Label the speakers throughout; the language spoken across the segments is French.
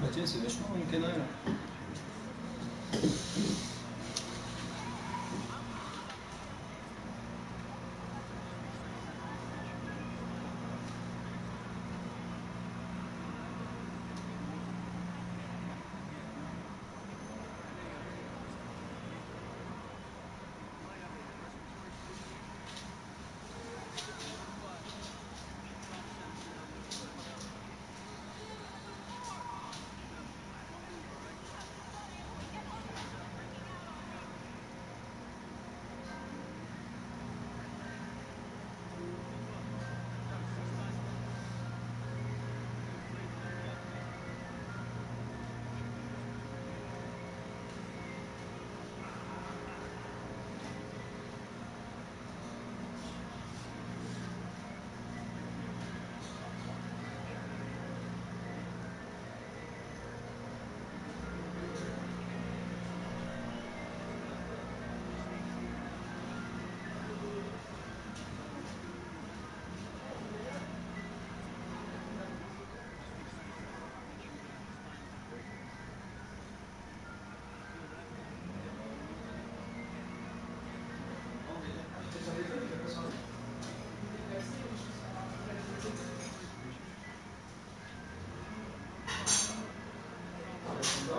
Speaker 1: Bah tiens, c'est vachement une canal.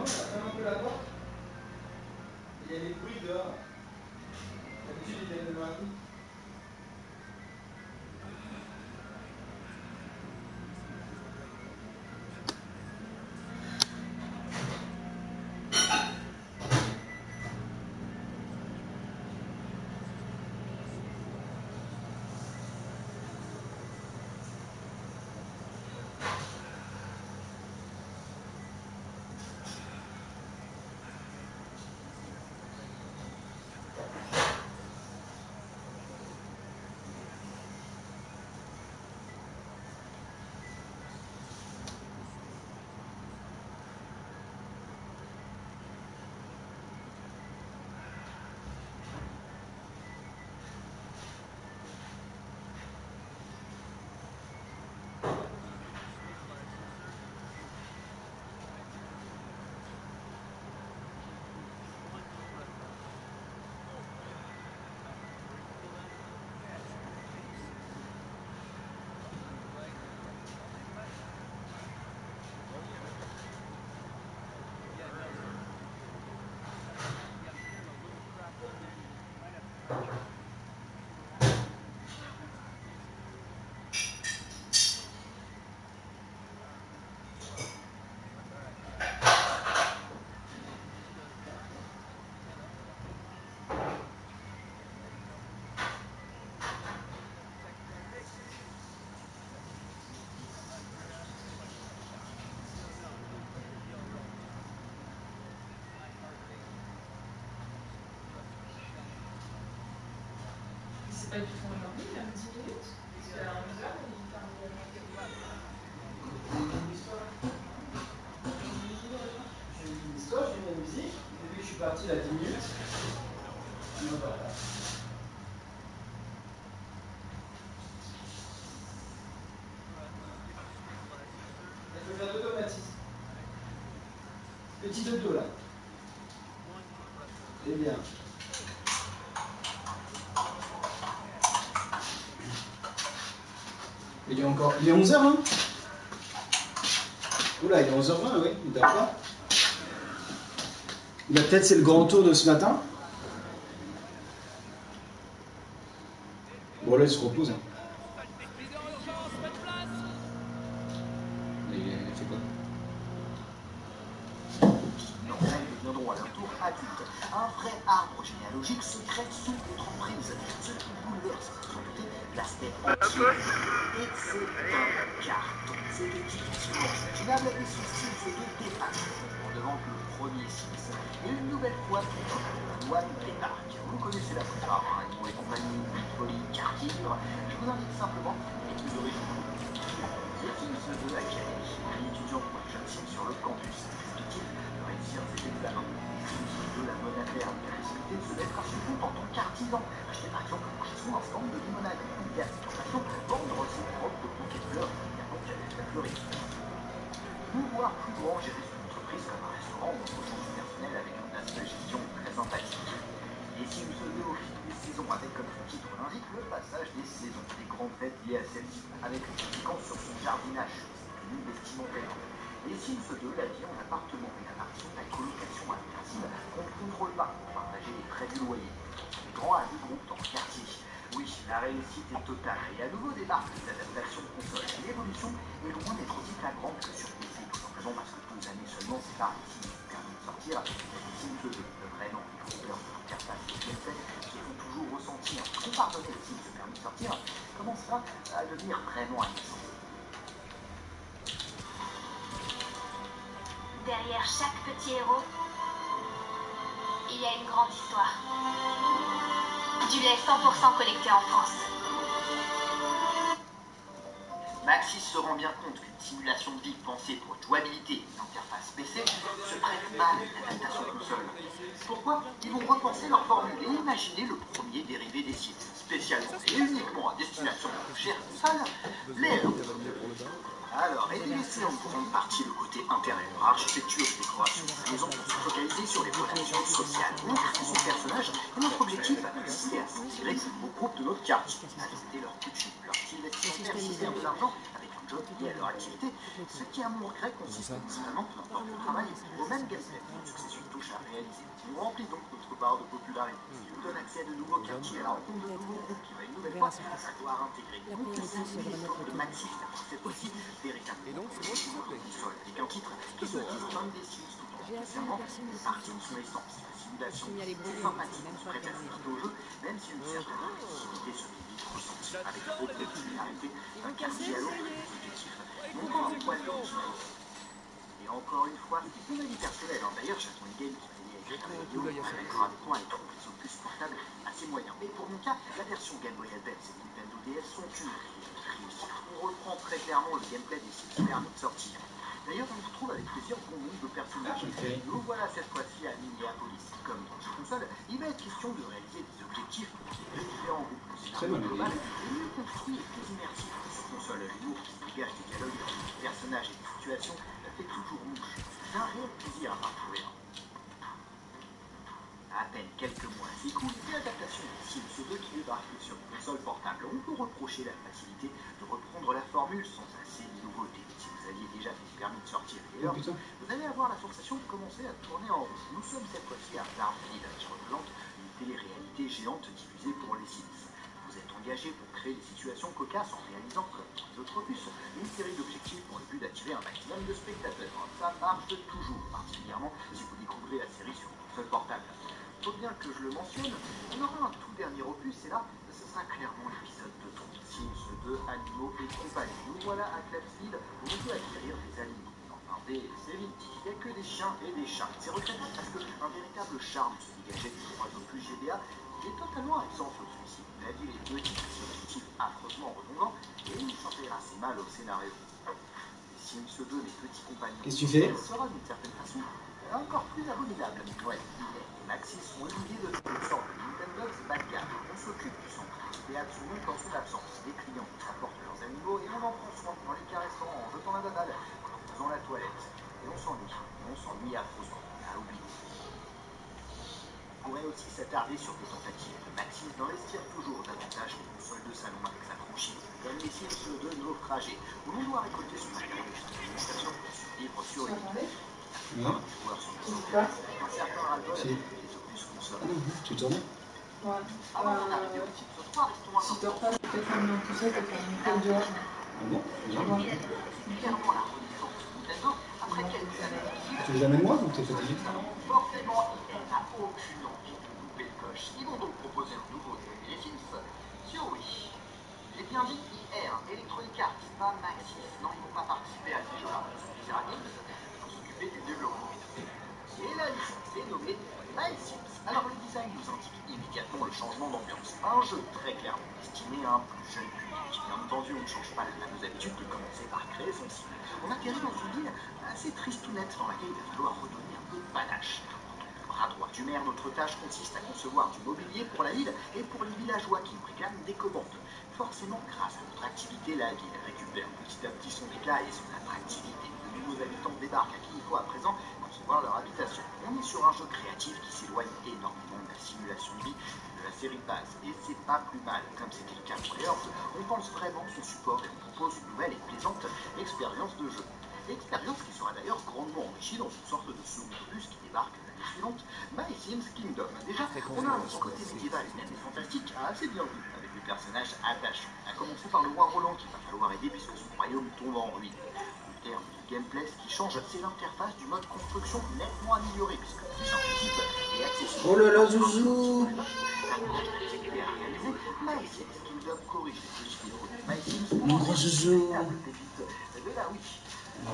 Speaker 1: Ferme un peu la porte. Il y a des bruits dehors. D'habitude, il est le mardi.
Speaker 2: C'est pas du tout Oui, même 10 minutes. Parce qu'à 11h, il parle de
Speaker 1: une histoire. J'ai une histoire, j'ai une musique. Depuis que je suis parti là 10 minutes. Voilà. Il faut faire d'automatisme. Petit dodo là. Eh bien. Il est encore. Il est 11h, hein? Oula, il est 11h20, oui, d'accord. Peut-être c'est le grand tour de ce matin. Bon, là, il se repose. Hein. Il fait quoi?
Speaker 3: Elles deviendront à leur tour adultes. Un vrai arbre généalogique se crée sous votre emprise, ce qui bouleverse sans doute l'aspect entier. Et c'est un carton. C'est effectivement imaginable et ce style se dépasse en devant que le premier Sims. Et une nouvelle fois, One débarque. Vous connaissez la plupart, hein, Animaux et compagnie, Polly, Quartier Libre. Je vous invite simplement à explorer The Sims 2 Academy, un étudiant pour les jeunes Sims sur le campus. L'objectif de réussir ses examens. De la bonne affaire, la possibilité de se mettre à son compte en tant qu'artisan. Acheter par exemple chez son un stand de limonade ou gaz plantation, vendre ses propres bouquets de fleurs, et donc la fleuriste. Ou voir plus grand, gérer son entreprise comme un restaurant ou un ressources personnelles avec un aspect gestion très sympathique. Et si vous se au fil des saisons avec, comme son titre l'indique, le passage des saisons, des grandes fêtes liées à celle-ci, avec une séquence sur son jardinage, que nous estimons. Et Sims 2, la vie en appartement et la partie de la colocation immersive qu'on ne contrôle pas pour partager les frais du loyer. Les grands à deux groupes dans le quartier. Oui, la réussite est totale. Et à nouveau débarque l'adaptation console. L'évolution est loin d'être aussi flagrante que sur PC, tout simplement parce que 12 années seulement séparent les Sims qui permettent de sortir. Les Sims 2, le vrai nom, les fronteurs de l'interface et du gameplay se font toujours ressentir. On pardonne les Sims permis de sortir, commence ça à devenir vraiment agaçant.
Speaker 4: Derrière chaque petit héros, il y a une grande histoire. Du lait 100% collecté en France.
Speaker 3: Maxis se rend bien compte qu'une simulation de vie pensée pour une jouabilité et une interface PC se prête mal à une adaptation console. Pourquoi? Ils vont repenser leur formule et imaginer le premier dérivé des sites, spécialement et uniquement à destination de chères consoles, les leurs. Alors, et délaisser en grande partie le côté intérieur, architecture et décoration de la maison pour se focaliser sur les relations sociales. On crée son personnage et notre objectif, c'est à s'intégrer au groupe de notre quartier, adopter leurs coutumes, leur style vestimentaire, s'y faire de l'argent avec un job lié à leur activité, ce qui, à mon regret, consiste principalement, peu importe le travail, au même gameplay qu'une succession de touches à réaliser. On remplit donc notre barre de popularité, ce qui nous donne accès à de nouveaux quartiers, à la rencontre de nouveaux groupes qui va une nouvelle fois savoir intégrer. Donc, c'est l'histoire de Maxis, cette fois-ci, véritablement console, avec un titre qui se distingue des Sims tout en conservant une partie de son essence. La simulation, c'est sympathique, on se prête à s'adapter au jeu, même si une certaine agressivité se fait vite ressentie, avec trop de popularité d'un quartier à l'autre, les objectifs n'ont pas un poil d'originalité. Et encore une fois, c'est mon avis personnel, hein. D'ailleurs, j'attends une game qui va aider à écrire la vidéo, on mettra des points et trouver les opus portables à ses moyens. Mais pour mon cas, la version Game Boy Advance et Nintendo DS sont une réussite. On reprend très clairement le gameplay des Sims permis de sortir. D'ailleurs, on retrouve avec plaisir bon nombre de personnages. Nous voilà cette fois-ci à Minneapolis. Comme dans le jeu console, il va être question de réaliser des objectifs pour les différents groupes. Le scénario global est mieux construit et plus immersif que sur console. L'humour qui se dégage des dialogues, des personnages et des situations fait toujours mouche. C'est un réel plaisir à parcourir. À peine quelques mois s'écoulent et l'adaptation de Sims 2 qui débarque sur une console portable. On peut reprocher la facilité de reprendre la formule sans assez de nouveautés. Si vous aviez déjà fait le permis de sortir ailleurs, vous allez avoir la sensation de commencer à tourner en rond. Nous sommes cette fois-ci à Darmfield qui représente une télé-réalité géante diffusée pour les Sims. Vous êtes engagé pour créer des situations cocasses en réalisant, comme dans les autres opus, une série d'objectifs pour le but d'attirer un maximum de spectateurs. Ça marche toujours, particulièrement si vous découvrez la série sur console portable. Faut bien que je le mentionne, on aura un tout dernier opus et là, ce sera clairement l'épisode de Sims 2, Animaux et compagnie. Nous voilà à Clarksville où on peut acquérir des animaux. Enfin, c'est vite dit, il n'y a que des chiens et des chats. C'est regrettable parce qu'un véritable charme se dégageait des trois opus GBA qui est totalement absent sur celui-ci. La ville est petite, sentiments redondants et il s'intègre assez mal au scénario. Sims 2, mes petits compagnons,
Speaker 5: Qu'est-ce que tu fais?
Speaker 3: sera d'une certaine façon encore plus abominable. Ouais, Maxis ont l'idée de faire une sorte de Nintendogs bas de gamme. On s'occupe du centre du théâtre sous en son absence. Les clients apportent leurs animaux et on en prend soin en les caressant, en jetant la banale, en faisant la toilette. Et on s'ennuie affreusement, à oublier. On pourrait aussi s'attarder sur des tentatives de Maxis d'investir toujours davantage les consoles de salon avec sa franchise, comme les Sims de naufragés, où l'on doit récolter son matériel d'expérimentation pour survivre sur les
Speaker 2: Attendez.
Speaker 5: Oui.
Speaker 3: les joueurs sont
Speaker 2: Pas.
Speaker 3: un certain ras-le-bol
Speaker 5: Si.
Speaker 3: des opus consoles.
Speaker 5: Tu tournes?
Speaker 2: Ouais.
Speaker 3: Avant d'en arriver au Sims 3, restons un
Speaker 2: Si tu
Speaker 3: instant
Speaker 2: dors pas, peut-être un tout ça, t'as fait un peu dehors.
Speaker 5: Ah bon?
Speaker 2: Ouais.
Speaker 3: clairement la renaissance de Nintendo après quelques années difficiles.
Speaker 5: Tu es jamais moi ou t'es fatigué?
Speaker 3: Forcément, il n'a aucune envie de louper le coche. Ils vont donc proposer un nouveau les Sims sur Wii. J'ai bien dit hier, Electronic Arts, pas Maxis. Non, ils vont pas participer à ces jeux-là. Visceral Games vont s'occuper du développement. Et la licence est nommée My Sims. Alors le design nous indique immédiatement le changement d'ambiance. Un jeu très clairement destiné à un plus jeune public. Bien entendu, on ne change pas la fameuse habitude de commencer par créer son Sim. On atterrit dans une ville assez tristounette dans laquelle il va falloir redonner un peu de panache. Bras droit du maire, notre tâche consiste à concevoir du mobilier pour la ville et pour les villageois qui nous réclament des commandes. Forcément, grâce à notre activité, la ville récupère petit à petit son éclat et son attractivité. De nouveaux habitants débarquent à qui il faut à présent concevoir leur habitation. On est sur un jeu créatif qui s'éloigne énormément de la simulation de vie de la série de base. Et c'est pas plus mal, comme c'était le cas pour les Earth, on pense vraiment son support et on propose une nouvelle et plaisante expérience de jeu. Expérience qui sera d'ailleurs grandement enrichie dans une sorte de second opus qui débarque l'année suivante, My Sims Kingdom. Déjà, on a un petit côté médiéval et même fantastique assez bien vu, avec des personnages attachants. À commencer par le roi Roland qu'il va falloir aider puisque son royaume tombe en ruine. Le terme du gameplay, ce qui change, c'est l'interface du mode construction nettement améliorée puisque plus intuitive et accessible.
Speaker 5: Oh là là, Zouzou!
Speaker 3: My Sims Kingdom corrige les petits défauts de My Sims
Speaker 5: Mon gros Zouzou!
Speaker 3: de la Wii.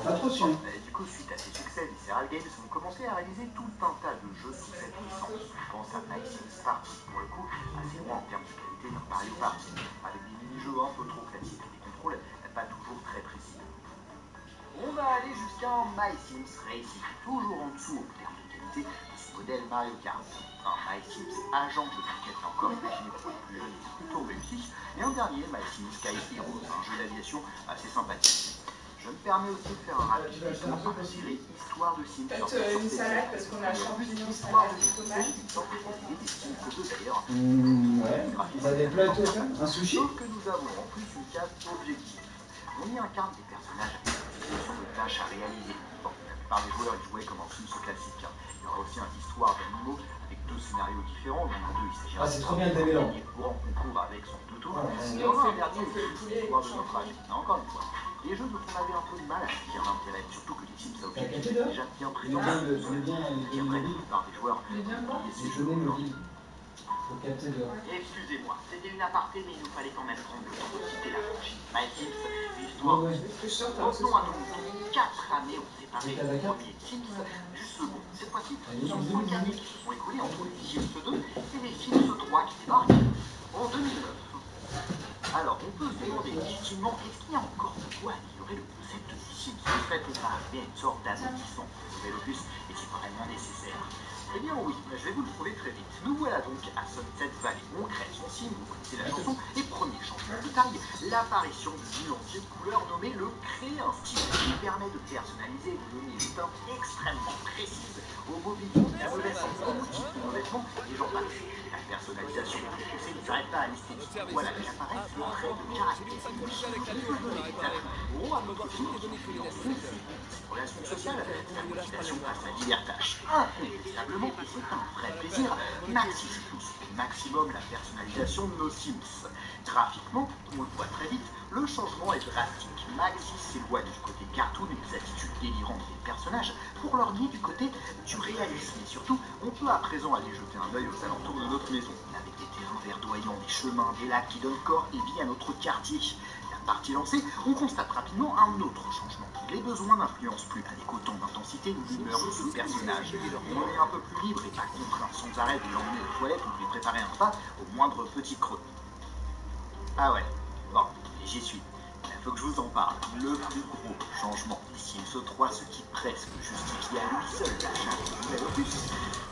Speaker 5: Pas trop sûr.
Speaker 3: Du coup, suite à ces succès, Visceral Games ont commencé à réaliser tout un tas de jeux sous cette licence. Je pense à My Sims Party, pour le coup, assez loin en termes de qualité d'un Mario Party, avec des mini-jeux un peu trop classiques, des contrôles pas toujours très précis. On va aller jusqu'à un My Sims Racing, toujours en dessous en termes de qualité de ce modèle Mario Kart. Un My Sims agent de l'enquête encore imaginé pour les plus jeunes et plutôt réussi. Et un dernier My Sims Sky Heroes, un jeu d'aviation assez sympathique. Je me permets aussi de faire un rapide détour par la série Histoire de Sims.
Speaker 2: Faites une salade parce qu'on a champignons,
Speaker 3: Histoire
Speaker 2: salade,
Speaker 3: de Sims,
Speaker 2: tomate.
Speaker 3: c'est une sorte de procédé des Sims 2 d'ailleurs.
Speaker 5: Ouais. Vous avez des plats et tout à faire? Un sushi?
Speaker 3: Sauf que nous avons en plus une case objective. On y incarne des personnages sur des tâches à réaliser. Bon, la plupart des joueurs y jouaient comme un Sims classique. Il y aura aussi une histoire d'animaux avec deux scénarios différents. Dans l'un d'eux, il s'agira
Speaker 5: c'est trop bien le mélange.
Speaker 3: courant concours avec son toutou.
Speaker 5: Ah,
Speaker 3: Il y aura un dernier histoire de naufrage. Encore une fois. Des jeux dont on avait un peu de mal à saisir l'intérêt, surtout que les Sims à objectif étaient déjà bien présents. Qui après la plupart des joueurs
Speaker 2: Il est bien bon.
Speaker 3: ces jeux aujourd'hui.
Speaker 6: Excusez-moi, c'était une aparté, mais il nous fallait quand même prendre le temps de citer la franchise My Sims, l'histoire. Revenons à nos moutons. 4 années ont séparé le premier Sims du second. Cette fois-ci, ce sont 5 années qui se sont écoulées entre les Sims 2 et les Sims 3 qui débarquent en 2009. Alors, on peut se demander légitimement, est-ce qu'il y a encore de quoi améliorer le concept du Sims? Serait-on pas arrivé à une sorte d'aboutissement pour le nouvel opus? Est-il vraiment nécessaire? Eh bien oui, je vais vous le prouver très vite. Nous voilà donc à Sunset Valley. On crée son Sim, vous connaissez la chanson, et premier changement de taille, l'apparition d'une nuancier de couleur nommée le Créer un style, qui permet de personnaliser et de donner une teinte extrêmement précise au mobilier, adolescents, aux motifs de nos vêtements, et j'en passe. La personnalisation poussée ne s'arrête pas à l'esthétique. Voilà qu'apparaît le trait de caractère qui peut donner des atouts gros à notre film qui influence ses relations sociales, sa motivation face à divers tâches. Incontestablement, et c'est un vrai plaisir, Maxis pousse au maximum la personnalisation de nos Sims. Graphiquement, on le voit très vite, le changement est drastique. Maxis s'éloigne du côté cartoon et des attitudes délirantes des personnages pour leur lier du côté du réalisme. Et surtout, on peut à présent aller jeter un œil aux alentours de notre maison, avec des terrains verdoyants, des chemins, des lacs qui donnent corps et vie à notre quartier. La partie lancée, on constate rapidement un autre changement. Les besoins n'influencent plus avec autant d'intensité l'humeur de ce personnage. On est un peu plus libre et pas contraint sans arrêt de l'emmener aux toilettes ou de lui préparer un repas au moindre petit creux. Ah ouais, bon.
Speaker 3: j'y suis. Il faut que je vous en parle. Le plus gros changement des Sims 3, ce qui presque justifie à lui seul l'achat du nouvel opus,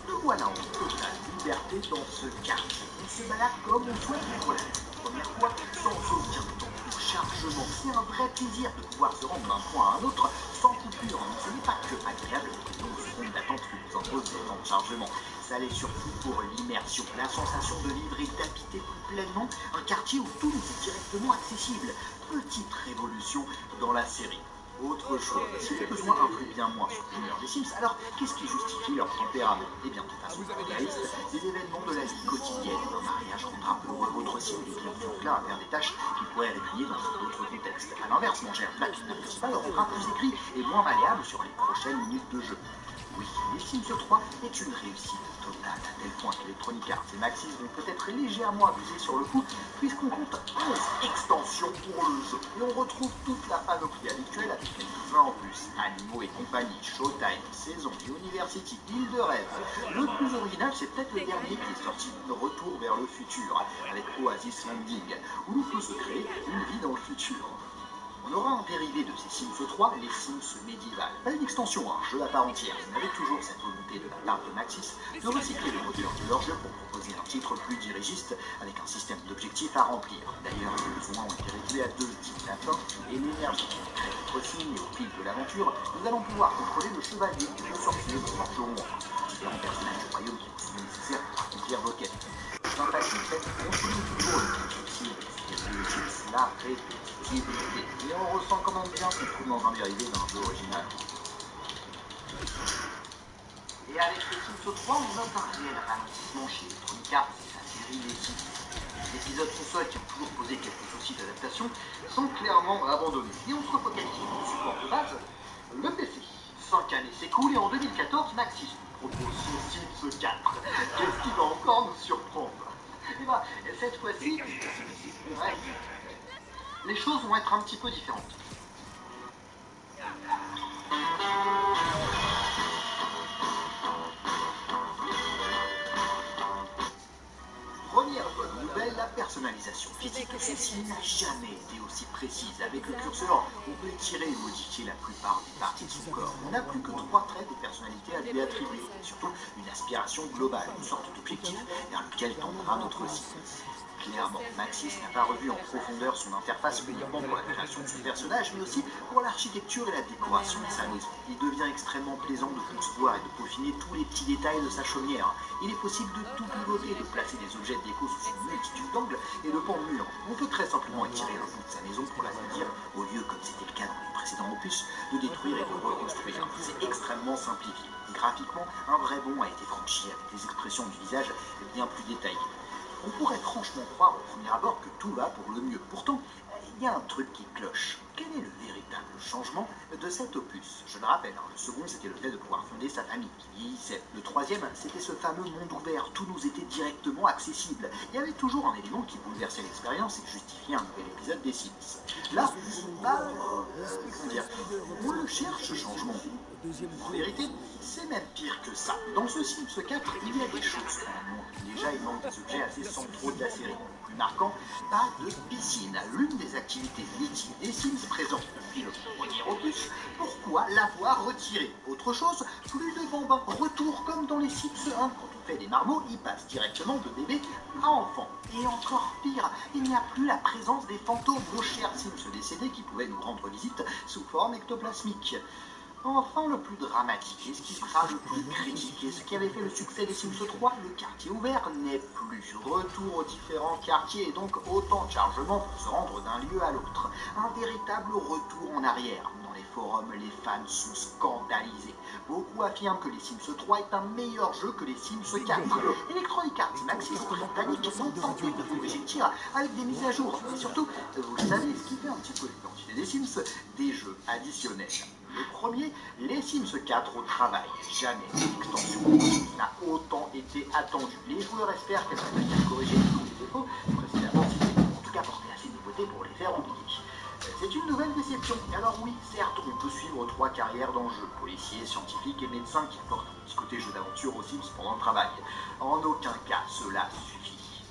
Speaker 3: nous voilà en totale liberté dans ce quartier. On se balade comme on souhaite pour la première fois, sans aucun temps de chargement. C'est un vrai plaisir de pouvoir se rendre d'un point à un autre sans coupure. Mais ce n'est pas que agréable les longues secondes d'attente que nous impose le temps de chargement. Ça l'est surtout pour l'immersion, la sensation de vivre et d'habiter plus pleinement un quartier où tout nous est directement accessible. Petite révolution dans la série. Autre chose, si les besoins influent bien moins sur l'humeur des Sims, alors qu'est-ce qui justifie leur tempérament? Eh bien, de façon réaliste, les événements de la vie quotidienne, un mariage rendra heureux votre Sim et bien enclin à faire des tâches qui pourraient répugner dans d'autres contextes. A l'inverse, manger un plat qui n'apprécie pas le rendra plus écrit et moins malléable sur les prochaines minutes de jeu. Oui, les Sims 3 est une réussite totale, à tel point qu'Electronic Arts et Maxis vont peut-être légèrement abuser sur le coup, puisqu'on compte 11 extensions pour le jeu. Et on retrouve toute la panoplie habituelle avec quelques 20 en plus. Animaux et compagnie, Showtime, Saison, University, Île de Rêve. Le plus original, c'est peut-être le dernier qui est sorti, Retour vers le futur, avec Oasis Landing, où l'on peut se créer une vie dans le futur. On aura un dérivé de ces Sims 3, les Sims médiévales. Pas une extension, un jeu à part entière, mais avec toujours cette volonté de la part de Maxis de recycler le moteur de leur jeu pour proposer un titre plus dirigiste avec un système d'objectifs à remplir. D'ailleurs, les besoins ont été réduits à 2 types, la force et l'énergie. À notre signe et au fil de l'aventure, nous allons pouvoir contrôler le chevalier, le sorcier, le forgeron, différents personnages du royaume qui vous seront nécessaires pour accomplir vos quêtes. Sympathie faite, on souligne toujours le souci des Sims, la répétitivité. Et on ressent quand même bien qu'on se trouve dans un dérivé d'un jeu original. Et avec les Sims 3, on note un réel ralentissement chez Electronic Arts et sa série Les Sims. Les épisodes consoles qui ont toujours posé quelques soucis d'adaptation sont clairement abandonnés. Et on se refocalise sur le support de base, le PC. 5 années s'écoulent et en 2014, Maxis nous propose son Sims 4. Qu'est-ce qui va encore nous surprendre? Et bah, cette fois-ci, ouais, les choses vont être un petit peu différentes. Première bonne nouvelle, la personnalisation physique de celle-ci n'a jamais été aussi précise. Avec le curseur, on peut étirer et modifier la plupart des parties de son corps. On n'a plus que 3 traits de personnalité à lui attribuer, et surtout une aspiration globale, une sorte d'objectif vers lequel tendra notre Sim. Clairement, Maxis n'a pas revu en profondeur son interface uniquement pour la création de son personnage, mais aussi pour l'architecture et la décoration de sa maison. Il devient extrêmement plaisant de concevoir et de peaufiner tous les petits détails de sa chaumière. Il est possible de tout pivoter, de placer des objets de déco sous une multitude d'angles et de pans de murs. On peut très simplement étirer un bout de sa maison pour l'agrandir, au lieu, comme c'était le cas dans les précédents opus, de détruire et de reconstruire. C'est extrêmement simplifié. Graphiquement, un vrai bond a été franchi avec des expressions du visage bien plus détaillées. On pourrait franchement croire au premier abord que tout va pour le mieux. Pourtant, il y a un truc qui cloche. Quel est le véritable changement de cet opus? Je le rappelle, le second, c'était le fait de pouvoir fonder sa famille qui vieillissait. Le troisième, c'était ce fameux monde ouvert. Tout nous était directement accessible. Il y avait toujours un élément qui bouleversait l'expérience et justifiait un nouvel épisode des Sims. Là, on le cherche, ce changement. En vérité, c'est même pire que ça. Dans ce Sims 4, il y a des choses en moins. Déjà, il manque des objets assez centraux de la série. Plus marquant, pas de piscine. L'une des activités mythiques des Sims présentes depuis le premier opus. Pourquoi l'avoir retirée? Autre chose, plus de bambins. Retour comme dans les Sims 1. Quand on fait des marmots, ils passent directement de bébé à enfant. Et encore pire, il n'y a plus la présence des fantômes, nos chers Sims décédés qui pouvaient nous rendre visite sous forme ectoplasmique. Enfin, le plus dramatique, et ce qui sera le plus critiqué, ce qui avait fait le succès des Sims 3, le quartier ouvert n'est plus. Retour aux différents quartiers et donc autant de chargement pour se rendre d'un lieu à l'autre. Un véritable retour en arrière. Dans les forums, les fans sont scandalisés. Beaucoup affirment que les Sims 3 est un meilleur jeu que les Sims 4. Electronic Arts et Maxis Panic ont tenté de corriger le tir avec des mises à jour. Et surtout, vous le savez, ce qui fait un petit peu l'identité des Sims, des jeux additionnels. Le premier, les Sims 4 au travail. Jamais une extension n'a autant été attendue. Les joueurs espèrent qu'elle va venir corriger tous les défauts précédemment cités, en tout cas porter assez de nouveautés pour les faire oublier. C'est une nouvelle déception. Alors oui, certes, on peut suivre 3 carrières dans le jeu, policier, scientifique et médecin qui portent un petit côté jeu d'aventure aux Sims pendant le travail. En aucun cas, cela suffit.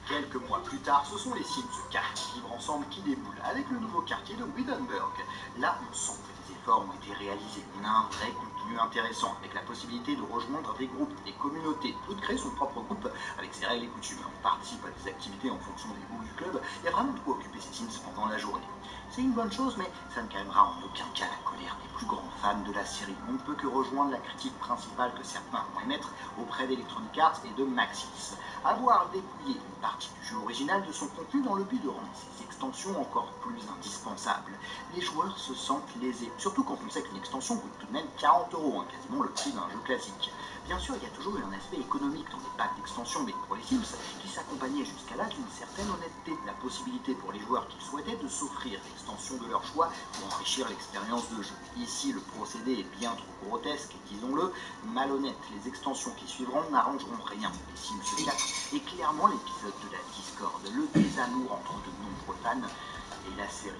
Speaker 3: Quelques mois plus tard, ce sont les Sims 4 Vivre Ensemble qui déboulent avec le nouveau quartier de Wittenberg. Là, on sent que les efforts ont été réalisés. On a un vrai contenu intéressant, avec la possibilité de rejoindre des groupes, des communautés, ou de créer son propre groupe avec ses règles et coutumes. On participe à des activités en fonction des goûts du club. Il y a vraiment de quoi occuper ses Sims pendant la journée. C'est une bonne chose, mais ça ne calmera en aucun cas la colère des plus grands fans de la série. On ne peut que rejoindre la critique principale que certains vont émettre auprès d'Electronic Arts et de Maxis. Avoir dépouillé une partie du jeu original de son contenu dans le but de rendre ses extensions encore plus indispensables. Les joueurs se sentent lésés, surtout quand on sait qu'une extension coûte tout de même 40 €, quasiment le prix d'un jeu classique. Bien sûr, il y a toujours eu un aspect économique dans les packs d'extension, mais pour les Sims, qui s'accompagnait jusqu'à là d'une certaine honnêteté, la possibilité pour les joueurs qui souhaitaient de s'offrir l'extension de leur choix pour enrichir l'expérience de jeu. Ici, le procédé est bien trop grotesque et, disons-le, malhonnête. Les extensions qui suivront n'arrangeront rien. Les Sims 4 est clairement l'épisode de la discorde, le désamour entre de nombreux fans et la série.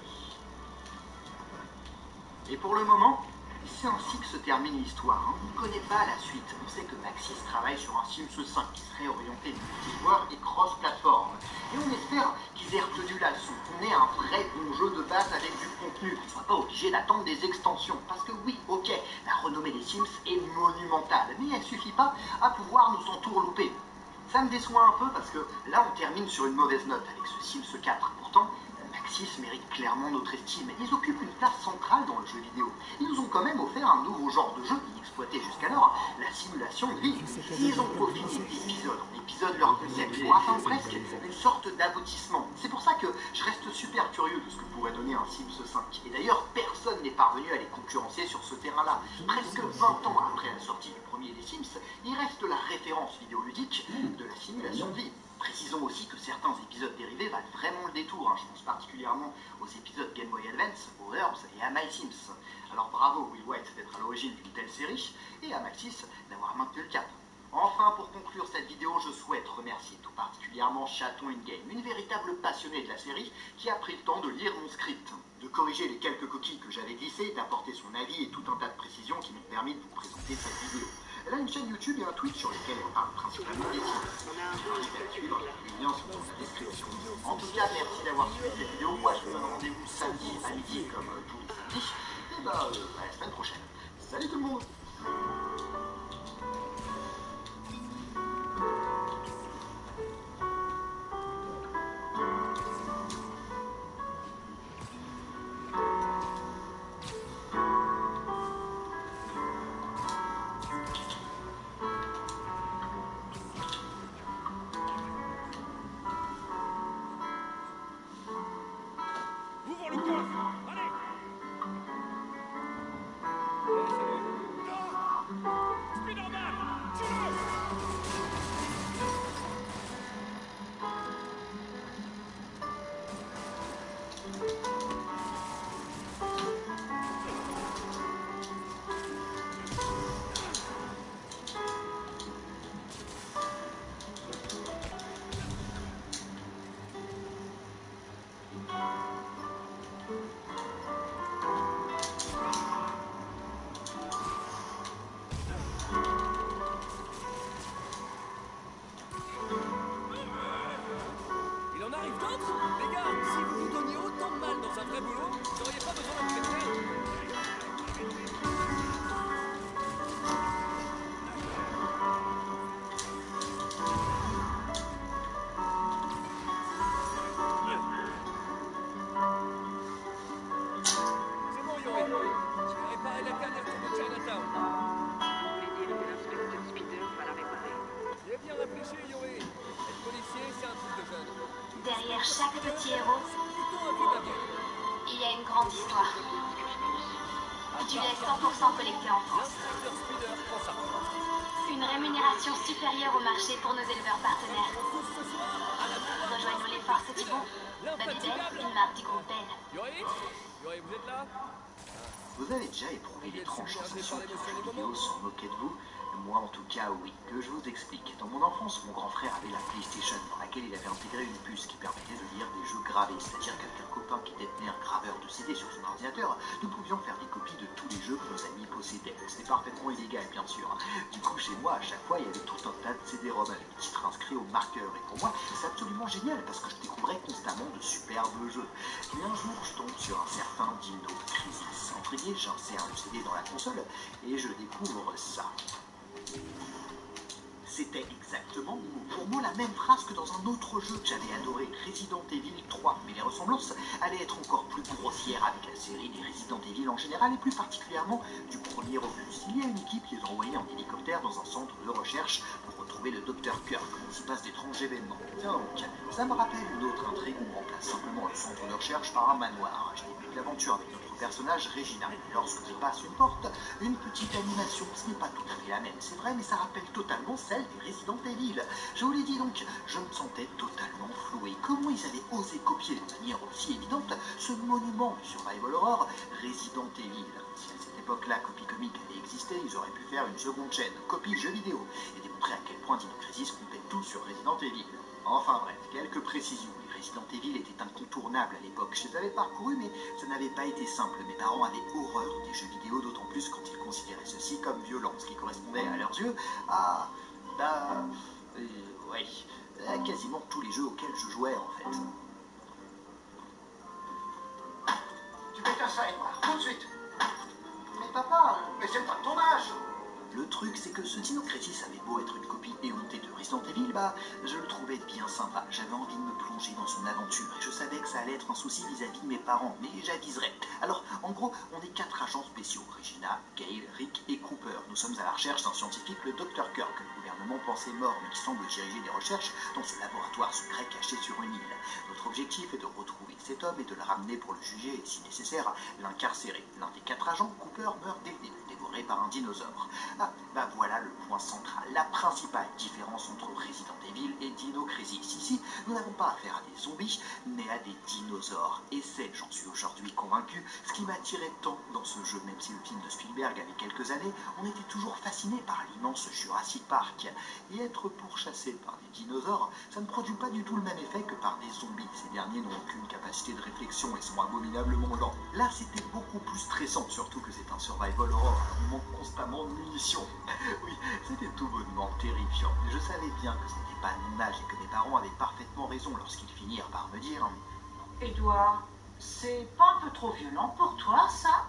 Speaker 3: Et pour le moment, c'est ainsi que se termine l'histoire. On ne connaît pas la suite. On sait que Maxis travaille sur un Sims 5 qui serait orienté multijoueur et cross-platform. Et on espère qu'ils aient retenu la leçon, qu'on ait un vrai bon jeu de base avec du contenu, qu'on ne soit pas obligé d'attendre des extensions. Parce que oui, ok, la renommée des Sims est monumentale, mais elle ne suffit pas à pouvoir nous entourlouper. Ça me déçoit un peu parce que là on termine sur une mauvaise note avec ce Sims 4. Pourtant, Maxis mérite clairement notre estime. Ils occupent une place centrale dans le jeu vidéo. Ils nous ont quand même offert un nouveau genre de jeu inexploité jusqu'alors, la simulation de vie. Ils ont peaufiné épisode en épisode leur concept pour atteindre presque une sorte d'aboutissement. C'est pour ça que je reste super curieux de ce que pourrait donner un Sims 5. Et d'ailleurs, personne n'est parvenu à les concurrencer sur ce terrain-là. Presque 20 ans après la sortie du premier des Sims, il reste la référence vidéoludique de la simulation de vie. Précisons aussi que certains épisodes dérivés valent vraiment le détour. Je pense particulièrement aux épisodes Game Boy Advance, aux Herbs et à My Sims. Alors bravo Will White d'être à l'origine d'une telle série et à Maxis d'avoir maintenu le cap. Enfin, pour conclure cette vidéo, je souhaite remercier tout particulièrement Chaton In-Game, une véritable passionnée de la série qui a pris le temps de lire mon script, de corriger les quelques coquilles que j'avais glissées, d'apporter son avis et tout un tas de précisions qui m'ont permis de vous présenter cette vidéo. Elle a une chaîne YouTube et un Twitch sur lesquels elle parle principalement des Sims. Je vous invite à la suivre, les liens sont dans la description. En tout cas, merci d'avoir suivi cette vidéo. Moi, je vous donne rendez-vous samedi à midi, comme tous les samedis. Et à la semaine prochaine. Salut tout le monde!
Speaker 4: Derrière chaque petit héros, il y a une grande histoire. Du lait 100% collecté en France. Une rémunération supérieure au marché pour nos éleveurs partenaires. Rejoignons les forces du bon. Babybel, une marque du groupe Bell.
Speaker 6: Vous êtes là?
Speaker 3: Vous avez déjà éprouvé l'étrange sensation que vos jeux vidéo se moquaient de vous? Moi en tout cas oui, que je vous explique. Dans mon enfance, mon grand frère avait la PlayStation dans laquelle il avait intégré une puce qui permettait de lire des jeux gravés, c'est-à-dire qu'avec un copain qui détenait un graveur de CD, l'électricité sur son ordinateur, nous pouvions faire des copies de tous les jeux que nos amis possédaient. C'était parfaitement illégal, bien sûr. Du coup, chez moi, à chaque fois, il y avait tout un tas de CD-ROM avec des titres inscrits au marqueur. Et pour moi, c'est absolument génial parce que je découvrais constamment de superbes jeux. Et un jour, je tombe sur un certain Dino Crisis. Entre guillemets, j'insère le CD dans la console et je découvre ça. C'était exactement mot pour mot la même phrase que dans un autre jeu que j'avais adoré, Resident Evil 3. Mais les ressemblances allaient être encore plus grossières avec la série des Resident Evil en général et plus particulièrement du premier opus. Il y a une équipe qui est envoyée en hélicoptère dans un centre de recherche pour retrouver le Dr Kirk quand il s'y passe d'étranges événements. Tiens donc, ça me rappelle une autre intrigue où on remplace simplement le centre de recherche par un manoir. Je débute l'aventure avec notre personnage Regina. Lorsque je passe une porte, une petite animation, ce n'est pas tout à fait la même, c'est vrai, mais ça rappelle totalement celle des Resident Evil. Je vous l'ai dit donc, je me sentais totalement floué. Comment ils avaient osé copier de manière aussi évidente ce monument du survival horror Resident Evil? Si à cette époque-là, Copy Comics avait existé, ils auraient pu faire une seconde chaîne, Copy Jeux Vidéo, et démontrer à quel point Dino Crisis comptait tout sur Resident Evil. Enfin bref, quelques précisions. Les Resident Evil étaient incontournables à l'époque. Je les avais parcourus, mais ça n'avait pas été simple. Mes parents avaient horreur des jeux vidéo, d'autant plus quand ils considéraient ceci comme violent, ce qui correspondait à leurs yeux à quasiment tous les jeux auxquels je jouais en fait.
Speaker 1: Tu peux faire ça, Edouard, tout de suite. Mais papa, mais c'est pas de ton âge.
Speaker 3: Le truc, c'est que ce Dino Crisis avait beau être une copie éhontée de Resident Evil, je le trouvais bien sympa. J'avais envie de me plonger dans son aventure et je savais que ça allait être un souci vis-à-vis de mes parents, mais j'aviserais. Alors, en gros, on est 4 agents spéciaux, Regina, Gale, Rick et Cooper. Nous sommes à la recherche d'un scientifique, le Dr Kirk, que le gouvernement pensait mort, mais qui semble diriger des recherches dans ce laboratoire secret caché sur une île. Notre objectif est de retrouver cet homme et de le ramener pour le juger et, si nécessaire, l'incarcérer. L'un des 4 agents, Cooper, meurt dès le début, dévoré par un dinosaure. Voilà le point central, la principale différence entre Resident Evil et Dino Crisis. Ici, nous n'avons pas affaire à des zombies, mais à des dinosaures. Et c'est, j'en suis aujourd'hui convaincu, ce qui m'attirait tant dans ce jeu. Même si le film de Spielberg avait quelques années, on était toujours fasciné par l'immense Jurassic Park. Et être pourchassé par des dinosaures, ça ne produit pas du tout le même effet que par des zombies. Ces derniers n'ont aucune capacité de réflexion et sont abominablement lents. Là, c'était beaucoup plus stressant, surtout que c'est un survival horror. On manque constamment de munitions. Oui, c'était tout bonnement terrifiant. Mais je savais bien que ce n'était pas mon âge et que mes parents avaient parfaitement raison lorsqu'ils finirent par me dire...
Speaker 6: Edouard, c'est pas un peu trop violent pour toi, ça?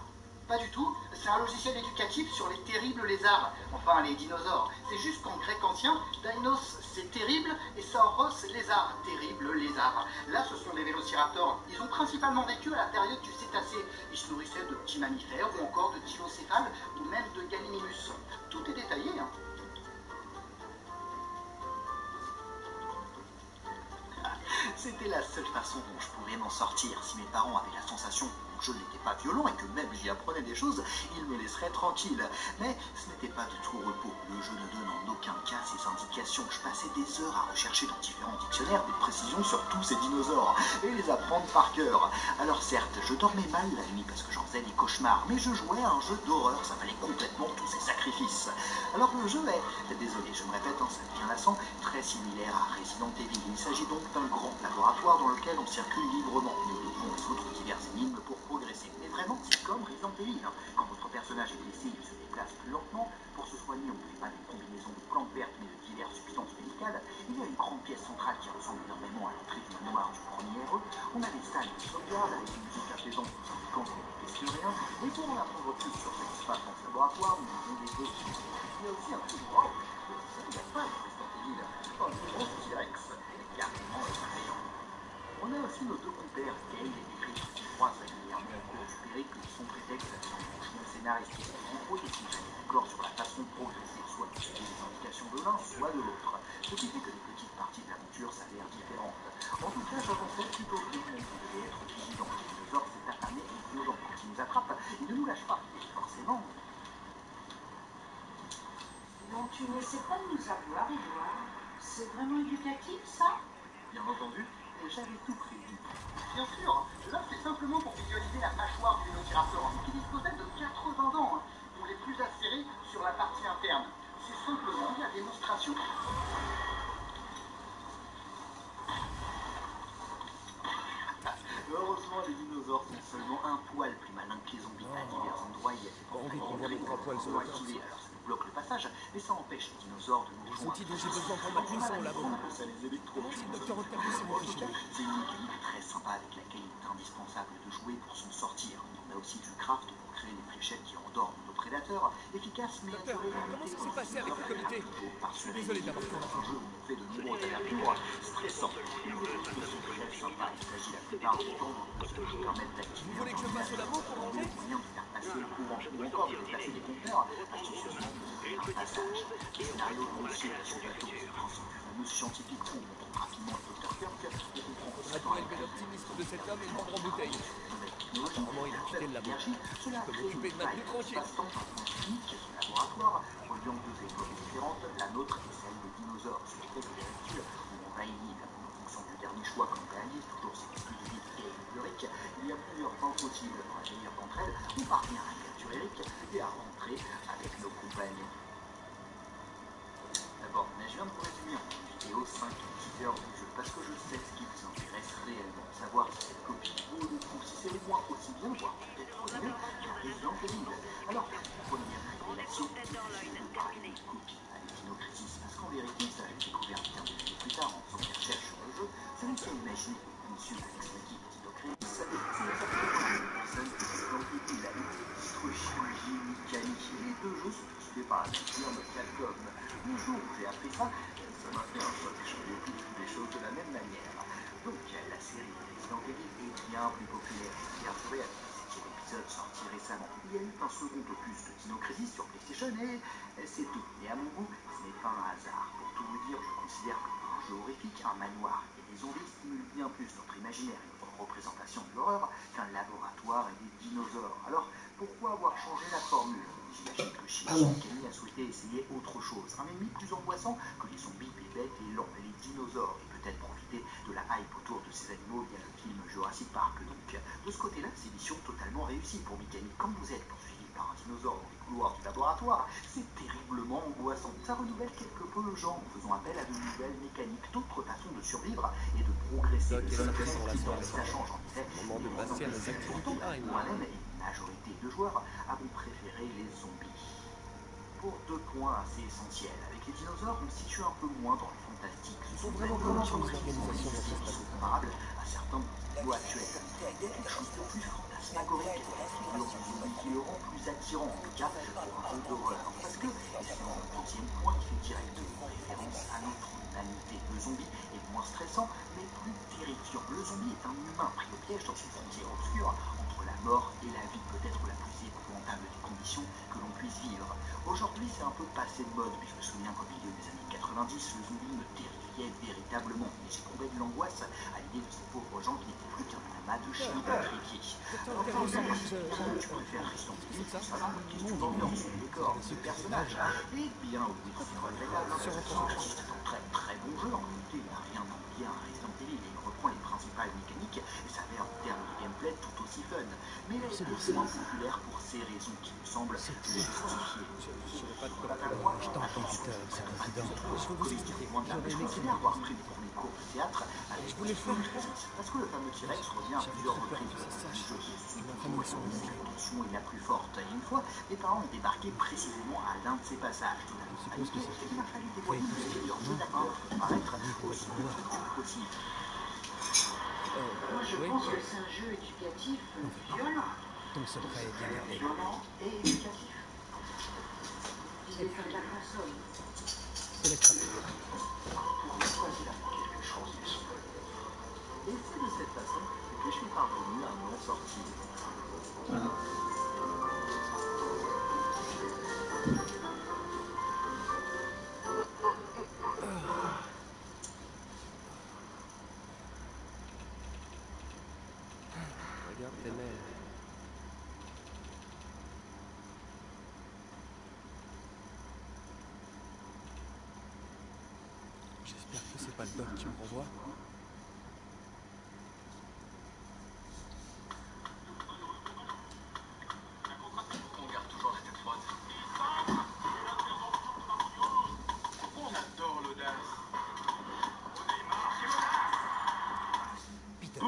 Speaker 3: Pas du tout, c'est un logiciel éducatif sur les terribles lézards, enfin les dinosaures. C'est juste qu'en grec ancien, Dinos c'est terrible et Sauros lézard, terrible lézard. Là ce sont des vélociraptors, ils ont principalement vécu à la période du Cétacé. Ils se nourrissaient de petits mammifères ou encore de tylocéphales ou même de Gallimimus. Tout est détaillé, hein. C'était la seule façon dont je pouvais m'en sortir. Si mes parents avaient la sensation que mon jeu n'était pas violent et que même j'y apprenais des choses, ils me laisseraient tranquille. Mais ce n'était pas de tout repos. Le jeu ne donne en aucun cas ses indications. Je passais des heures à rechercher dans différents dictionnaires des précisions sur tous ces dinosaures et les apprendre par cœur. Alors certes, je dormais mal la nuit parce que j'en faisais des cauchemars, mais je jouais à un jeu d'horreur, ça valait complètement tous ces sacrifices. Alors le jeu est, désolé, je me répète, ça devient lassant, très similaire à Resident Evil. Il s'agit donc d'un grand laboratoire dans lequel on circule librement. Nous devons résoudre diverses énigmes pour progresser. Mais vraiment, c'est comme Resident Evil. Quand votre personnage est blessé, il se déplace plus lentement. Pour se soigner, on ne fait pas des combinaisons de plantes vertes, mais de diverses substances médicales. Il y a une grande pièce centrale qui ressemble énormément à l'entrée du manoir du premier RE. On a des salles de sauvegarde avec une musique apaisante nous indiquant qu'on ne fait plus rien. Et pour en apprendre plus sur ce qui se passe dans ce laboratoire, nous avons des questions. Il y a aussi un truc drôle. Il n'y a pas de Resident Evil. Un gros T-Rex. Carrément effrayant. On a aussi nos deux compères, Gale et Rick, qui croisent régulièrement au cours du périple sous prétexte d'un bouchon scénaristique. En gros, des d'accord sur la façon de progresser, soit de suivre les indications de l'un, soit de l'autre. Ce qui fait que les petites parties de l'aventure s'avèrent différentes. En tout cas, j'avançais plutôt bien, mais vous devez être vigilant. Le dinosaure s'est affamé et violent. Quand il nous attrape, il ne nous lâche pas. Et forcément...
Speaker 6: Donc tu n'essaies pas de nous avoir, Edouard. C'est vraiment éducatif, ça?
Speaker 3: Bien entendu, j'avais tout prévu. Bien sûr, là c'est simplement pour visualiser la mâchoire du vélociraptor, qui disposait de 80 dents, dont les plus acérées sur la partie interne. C'est simplement la démonstration. Heureusement, les dinosaures sont seulement un
Speaker 7: surpris qu'on voit mes 3 poils sur le torse.
Speaker 3: Alors ça nous bloque le passage, et ça empêche les dinosaures de nous
Speaker 7: Les
Speaker 3: rejoindre.
Speaker 7: outils dont j'ai besoin pour ma cuisson, là, bon.
Speaker 3: Ça les électro.
Speaker 7: Comment si le docteur Octavius s'est montré chez lui?
Speaker 3: C'est une mécanique très sympa avec laquelle il est indispensable de jouer pour s'en sortir. On a aussi du craft pour créer des fléchettes qui endorment nos prédateurs, efficaces mais
Speaker 7: Docteur, comment ça s'est passé avec le comité? Je suis désolé d'avoir fait un
Speaker 3: jeu, on fait de nombreux allers-retours stressants. Les électros sont très sympas. Il s'agit la plupart du temps de ce qui permettent d'activer.
Speaker 7: Vous voulez que je fasse au labo pour manger?
Speaker 3: Moyen de faire passer le courant ou encore de déplacer des compteurs astucieusement un passage. Les scénarios grossiers de son bateau se transforment en fameux scientifique fou. On comprend rapidement le docteur Kirk. On comprend
Speaker 7: Faudrait trouver l'optimisme de cet homme et le vendre en bouteille. Apparemment, il a quitté le labo. Je peux m'occuper de ma plus tranquille.
Speaker 3: Laboratoire, reliant deux époques différentes, la nôtre et celle des dinosaures. Ce qui fait que les reptiles ont envahi l'île. En fonction du dernier choix qu'on réalise, toujours ces plus de vie et Ulrich, il y a plusieurs fins possibles. Pour la meilleure d'entre elles, on parvient à capturer Eric et à rentrer avec nos compagnons. D'abord, mais je viens de vous résumer en vidéo 5 teasers du jeu, parce que je sais ce qui vous intéresse réellement. Savoir si cette copie vaut le coup, si c'est au moins aussi bien, voire peut-être mieux qu'un Resident Evil. Alors, première révélation, je vais parler de copie à l'Ethnocrisis, parce qu'en vérité, ça j'ai découvert bien des années plus tard en faisant des recherches sur le jeu, celui qui a imaginé les missions avec son équipe Ethnocrisis, c'est exactement la même personne que Resident Evil, la titre Shinji Mikami. Les deux jeux sont distribués par la firme Capcom. Le jour où j'ai appris ça, ça m'a fait un choc. Je n'avais plus vu les choses de la même manière. Donc, la série Resident Evil est bien plus populaire. Bien sûr, avec le 7e épisode sorti récemment. Il y a eu un second opus de Dino Crisis sur PlayStation et c'est tout. Et à mon goût, ce n'est pas un hasard. Pour tout vous dire, je considère que un jeu horrifique, un manoir et des zombies stimulent bien plus notre imaginaire et notre représentation de l'horreur qu'un laboratoire et des dinosaures. Alors, pourquoi avoir changé la formule? J'imagine que Shinji Mikami a souhaité essayer autre chose. Un ennemi plus angoissant que les zombies, les bêtes et lents, les dinosaures. Et peut-être profiter de la hype autour de ces animaux via le film Jurassic Park. Donc, de ce côté-là, c'est une mission totalement réussie pour Mikami. Quand vous êtes poursuivi par un dinosaure dans les couloirs du laboratoire, c'est terriblement angoissant. Ça renouvelle quelque peu le genre en faisant appel à de nouvelles mécaniques, d'autres façons de survivre et de progresser. Ça change en effet.
Speaker 7: Moment de passer à nos activités.
Speaker 3: Moi-même et une majorité de joueurs avons préféré les zombies. Pour 2 points assez essentiels. Avec les dinosaures, on se situe un peu moins dans le fantastique.
Speaker 7: Il faut vraiment qu'on change l'organisation de cette station.
Speaker 3: Comparable à certains vidéos actuels. Il y a quelque chose de plus fantasmagorique, figure du zombie qui le rend plus attirant, en tout cas pour un jeu d'horreur. Parce que, et c'est un deuxième point qui fait directement référence à notre humanité. Le zombie est moins stressant, mais plus terrifiant. Le zombie est un humain pris au piège dans une frontière obscure entre la mort et la vie, peut-être la plus épouvantable des conditions que l'on puisse vivre. Aujourd'hui, c'est un peu passé de mode, mais je me souviens qu'au milieu des années 90, le zombie me terrifiait véritablement. Et j'éprouvais de l'angoisse à l'idée de ces pauvres gens qui n'étaient plus qu'un amas de chiens pétrifiés. Alors, tu préfères Resident Evil, ça va, question d'ambiance, de décor, de personnages. Et bien oui, c'est regrettable. C'est un très très bon jeu. En réalité, il n'y a rien d'envié à un Resident Evil et il reprend les principales mécaniques et s'avère en termes de gameplay tout aussi fun. Mais il a été moins populaire pour ces raisons qui me semblent justifiées.
Speaker 7: Je n'aurais pas de quoi faire. Je t'entends, Peter, c'est confident. Je veux vous expliquer. J'aurais aimé qu'il
Speaker 3: avoir pris le premier cours de théâtre avec
Speaker 7: Je voulais faire.
Speaker 3: parce que le fameux T-Rex revient à plusieurs reprises dans le jeu.
Speaker 7: Ma famille sont
Speaker 3: L'intention est la plus forte. Et une fois, mes parents ont débarqué précisément à l'un de ces passages. Tout d'un coup, paniqué, il m'a fallu dévoiler plusieurs jeux d'acteurs pour paraître aussi petit que possible.
Speaker 6: Moi, je pense que c'est un jeu éducatif violent.
Speaker 7: Ton secret est bien gardé.
Speaker 6: Violent et éducatif. Il est faire de la console.
Speaker 7: C'est la stratégie.
Speaker 3: Pour choisir quelque chose de son côté. Et c'est de cette façon que je suis parvenu à m'en sortir.
Speaker 5: Voilà.
Speaker 7: Regarde tes mails. J'espère que c'est pas le doc qui me renvoie.
Speaker 1: On garde toujours la tête froide. On adore l'audace.
Speaker 7: Peter,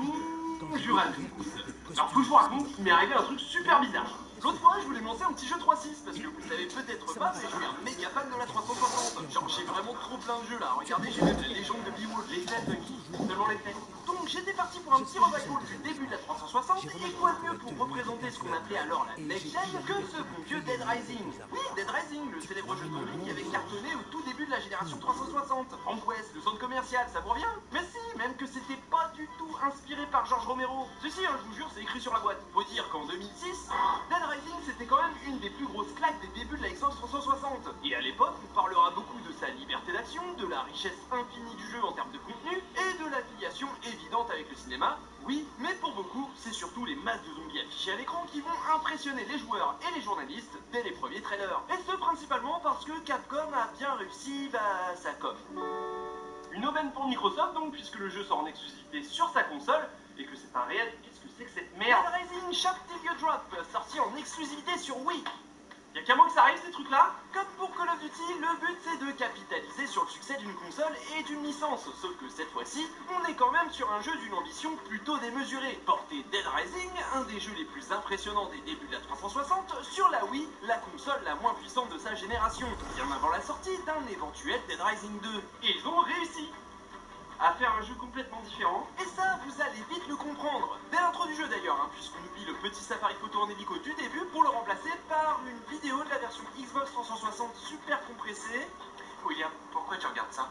Speaker 1: Bonjour à tous. Alors, faut que je vous raconte, il m'est arrivé un truc super bizarre. L'autre fois, je voulais me lancer un petit jeu 3.6 parce que vous le savez peut-être pas, mais je suis un méga fan de la 360. Genre, j'ai vraiment trop plein de jeux là. Regardez, j'ai même la légende de Bewood, les fêtes de qui seulement les fêtes. Donc, j'étais parti pour un petit revival du début de la 360. Et quoi de mieux pour représenter ce qu'on appelait alors la next-gen que ce bon vieux Dead Rising. Oui, Dead Rising, le célèbre jeu zombie qui avait cartonné au tout début de la génération 360. Frank West, le centre commercial, ça vous revient? Mais si, même que c'était pas du tout inspiré par George Romero. Si, hein, je vous jure, c'est écrit sur la boîte. Faut dire qu'en 2006, Dead Rising c'était quand même une des plus grosses claques des débuts de la Xbox 360. Et à l'époque, on parlera beaucoup de sa liberté d'action, de la richesse infinie du jeu en termes de contenu, et de l'affiliation évidente avec le cinéma. Oui, mais pour beaucoup, c'est surtout les masses de zombies affichées à l'écran qui vont impressionner les joueurs et les journalistes dès les premiers trailers. Et ce principalement parce que Capcom a bien réussi sa com. Une aubaine pour Microsoft donc, puisque le jeu sort en exclusivité sur sa console, et que c'est pas réel. Qu'est-ce que c'est que cette merde? Dead Rising Shock Till You Drop, sorti en exclusivité sur Wii. Y'a qu'à moi que ça arrive ces trucs-là. Comme pour Call of Duty, le but c'est de capitaliser sur le succès d'une console et d'une licence. Sauf que cette fois-ci, on est quand même sur un jeu d'une ambition plutôt démesurée. Porté Dead Rising, un des jeux les plus impressionnants des débuts de la 360, sur la Wii, la console la moins puissante de sa génération. Bien avant la sortie d'un éventuel Dead Rising 2. Et ils ont réussi à faire un jeu complètement différent. Et ça, vous allez vite le comprendre. Dès l'intro du jeu d'ailleurs, puisqu'on oublie le petit safari photo en hélico du début pour le remplacer par une vidéo de la version Xbox 360 super compressée. William, pourquoi tu regardes ça?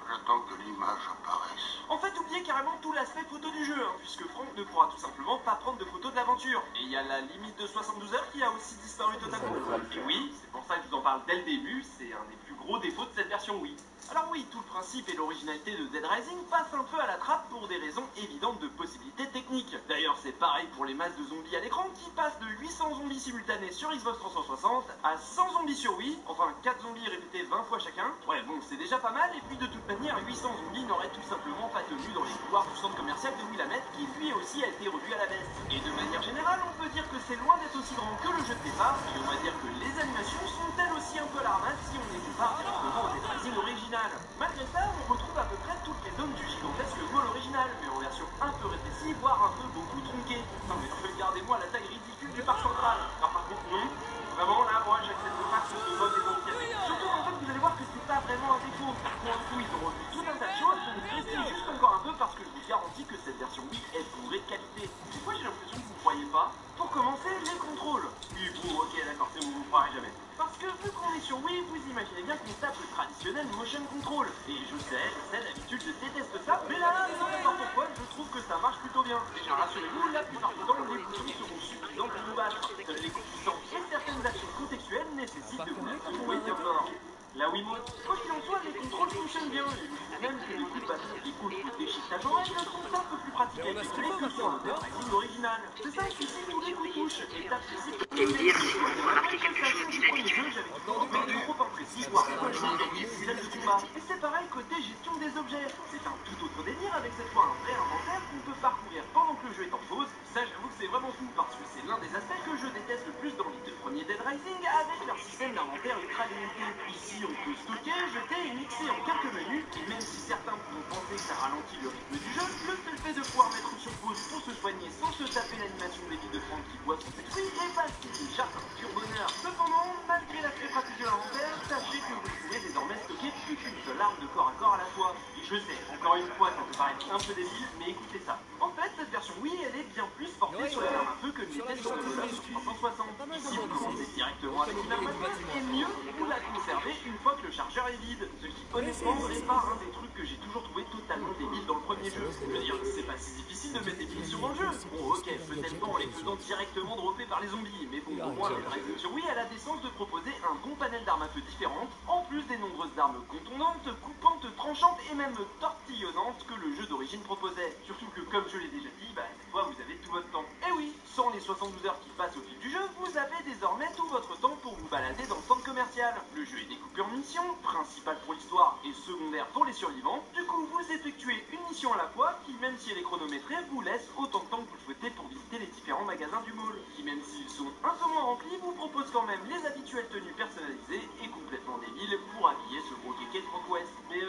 Speaker 8: J'attends que l'image apparaisse.
Speaker 1: En fait, oubliez carrément tout l'aspect photo du jeu, puisque Frank ne pourra tout simplement pas prendre de photos de l'aventure. Et il y a la limite de 72 heures qui a aussi disparu totalement. Et oui, c'est pour ça que je vous en parle dès le début, c'est un des plus gros défauts de cette version Wii. Alors oui, tout le principe et l'originalité de Dead Rising passent un peu à la trappe pour des raisons évidentes de possibilités techniques. D'ailleurs, c'est pareil pour les masses de zombies à l'écran qui passent de 800 zombies simultanés sur Xbox 360 à 100 zombies sur Wii, enfin 4 zombies répétés 20 fois chacun. Ouais, bon, c'est déjà pas mal, et puis de toute manière, 800 zombies n'auraient tout simplement pas tenu dans les couloirs du centre commercial de Willamette, qui lui aussi a été revu à la baisse. Et de manière générale, on peut dire que c'est loin d'être aussi grand que le jeu de départ, et on va dire que les animations sont elles aussi un peu à la ramasse si on les compare directement au Dead Rising original. Malgré ça, on retrouve à peu près toutes les zones du gigantesque Wall original, mais en version un peu rétrécie, voire un peu beaucoup tronquée. Non mais regardez-moi la taille ridicule du parc central. Alors par contre, non, vraiment là, moi j'accepte pas que ce mode est empiété. Surtout qu'en fait, vous allez voir que c'est pas vraiment un défaut. Pour le coup, ils ont revu tout un tas de choses, donc restez juste encore un peu parce que je vous garantis que cette version Wii est bourrée de qualité. Pourquoi j'ai l'impression que vous ne croyez pas? Pour commencer, les contrôles. Oui, bon, ok, d'accord, c'est bon, vous ne croirez jamais. Parce que vu qu'on est sur Wii, vous imaginez bien qu'on tape le traditionnel motion control. Et je sais, d'habitude je déteste ça, mais là, sans savoir pourquoi, je trouve que ça marche plutôt bien. Déjà, rassurez-vous, la plupart du temps, les boutons seront suffisants pour vous battre. Les coups puissants et certaines actions contextuelles nécessitent de vous jouer bien fort. La Wiimote, quoi qu'il en soit, les contrôles fonctionnent bien. Et je trouve même que les coups de bâton, les coups de déchiquetage en règle sont un peu plus pratiques à effectuer que sur le Dead Rising original. C'est ça, ici, tous les coups touchent. Et tape ici,
Speaker 8: Et dire si vous remarquez quelque chose d'inhabituel.
Speaker 1: j'avais trop imprécis, voire celle de combat. Et c'est pareil côté gestion des objets. C'est un tout autre délire avec cette fois un vrai inventaire qu'on peut parcourir pendant que le jeu est en pause. Ça, j'avoue que c'est vraiment fou parce que c'est l'un des aspects que je déteste le plus dans les deux premiers Dead Rising avec leur système d'inventaire ultra limité. Ici, on peut stocker, jeter et mixer en quelques menus. Et même si certains pourront penser que ça ralentit le rythme du jeu, le seul fait de pouvoir mettre sur pause pour se soigner sans se taper l'animation des vies de Frank qui boit son fruit est facile déjà un pur bonheur. Cependant, malgré l'aspect pratique de l'inventaire, sachez que vous pourrez désormais stocker plus qu'une seule arme de corps à corps à la fois. Et je sais, encore une fois, ça peut paraître un peu débile, mais écoutez ça. En fait, cette version Wii, elle est bien plus portée sur les armes à feu que ne l'était sur le Call of 360. Ici, vous commencez directement avec une arme à feu, et mieux, vous la conservez une fois que le chargeur est vide. Ce qui, honnêtement, répare un des trucs que j'ai toujours trouvé totalement débile dans le premier jeu. Je veux dire, c'est pas si difficile de mettre des munitions dans le jeu. Bon, ok, peut-être pas en les faisant directement dropper par les zombies, mais bon, au moins, le Rising sur Wii a la décence de proposer un bon panel d'armes à feu différentes, en plus des nombreuses armes contondantes, coupantes, tranchantes et même tortillonnantes que le jeu d'origine proposait. Surtout que, comme je l'ai déjà dit, cette fois, vous avez tout votre temps. Et oui, sans les 72 heures qui passent au fil du jeu, vous avez désormais tout votre temps pour vous balader dans le centre commercial. Le jeu est découpé en missions, principales pour l'histoire et secondaires pour les survivants. Du coup, vous effectuez une mission à la fois qui, même si elle est chronométrée, vous laisse autant de temps que vous le souhaitez pour visiter les différents magasins du mall, qui, même s'ils sont un peu moins remplis, vous proposent quand même les habituelles tenues personnalisées et complètement débiles pour habiller ce gros kéké de Frank West. Mais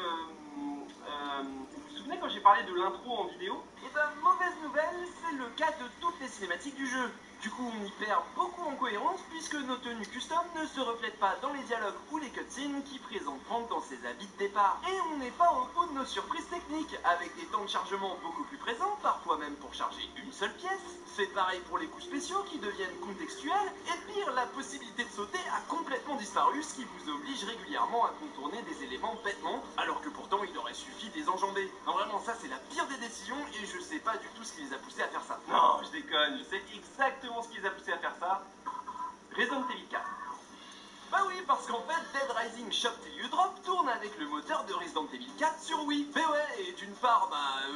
Speaker 1: vous vous souvenez quand j'ai parlé de l'intro en vidéo? Et mauvaise nouvelle, c'est le cas de toutes les cinématiques du jeu. Du coup, on y perd beaucoup en cohérence puisque nos tenues custom ne se reflètent pas dans les dialogues ou les cutscenes qui présentent Frank dans ses habits de départ. Et on n'est pas au bout de nos surprises techniques, avec des temps de chargement beaucoup plus présents, parfois même pour charger une seule pièce. C'est pareil pour les coups spéciaux qui deviennent contextuels, et pire, la possibilité de sauter a complètement disparu, ce qui vous oblige régulièrement à contourner des éléments bêtement, alors que pourtant il aurait suffi de les enjamber. Non, vraiment, ça c'est la pire des décisions, et je sais pas du tout ce qui les a poussés à faire ça. Non, je déconne, je sais exactement ce qui les a poussés à faire ça. Resident Evil 4. Bah oui, parce qu'en fait, Dead Rising Shock Till You Drop tourne avec le moteur de Resident Evil 4 sur Wii. Mais ouais, et d'une part,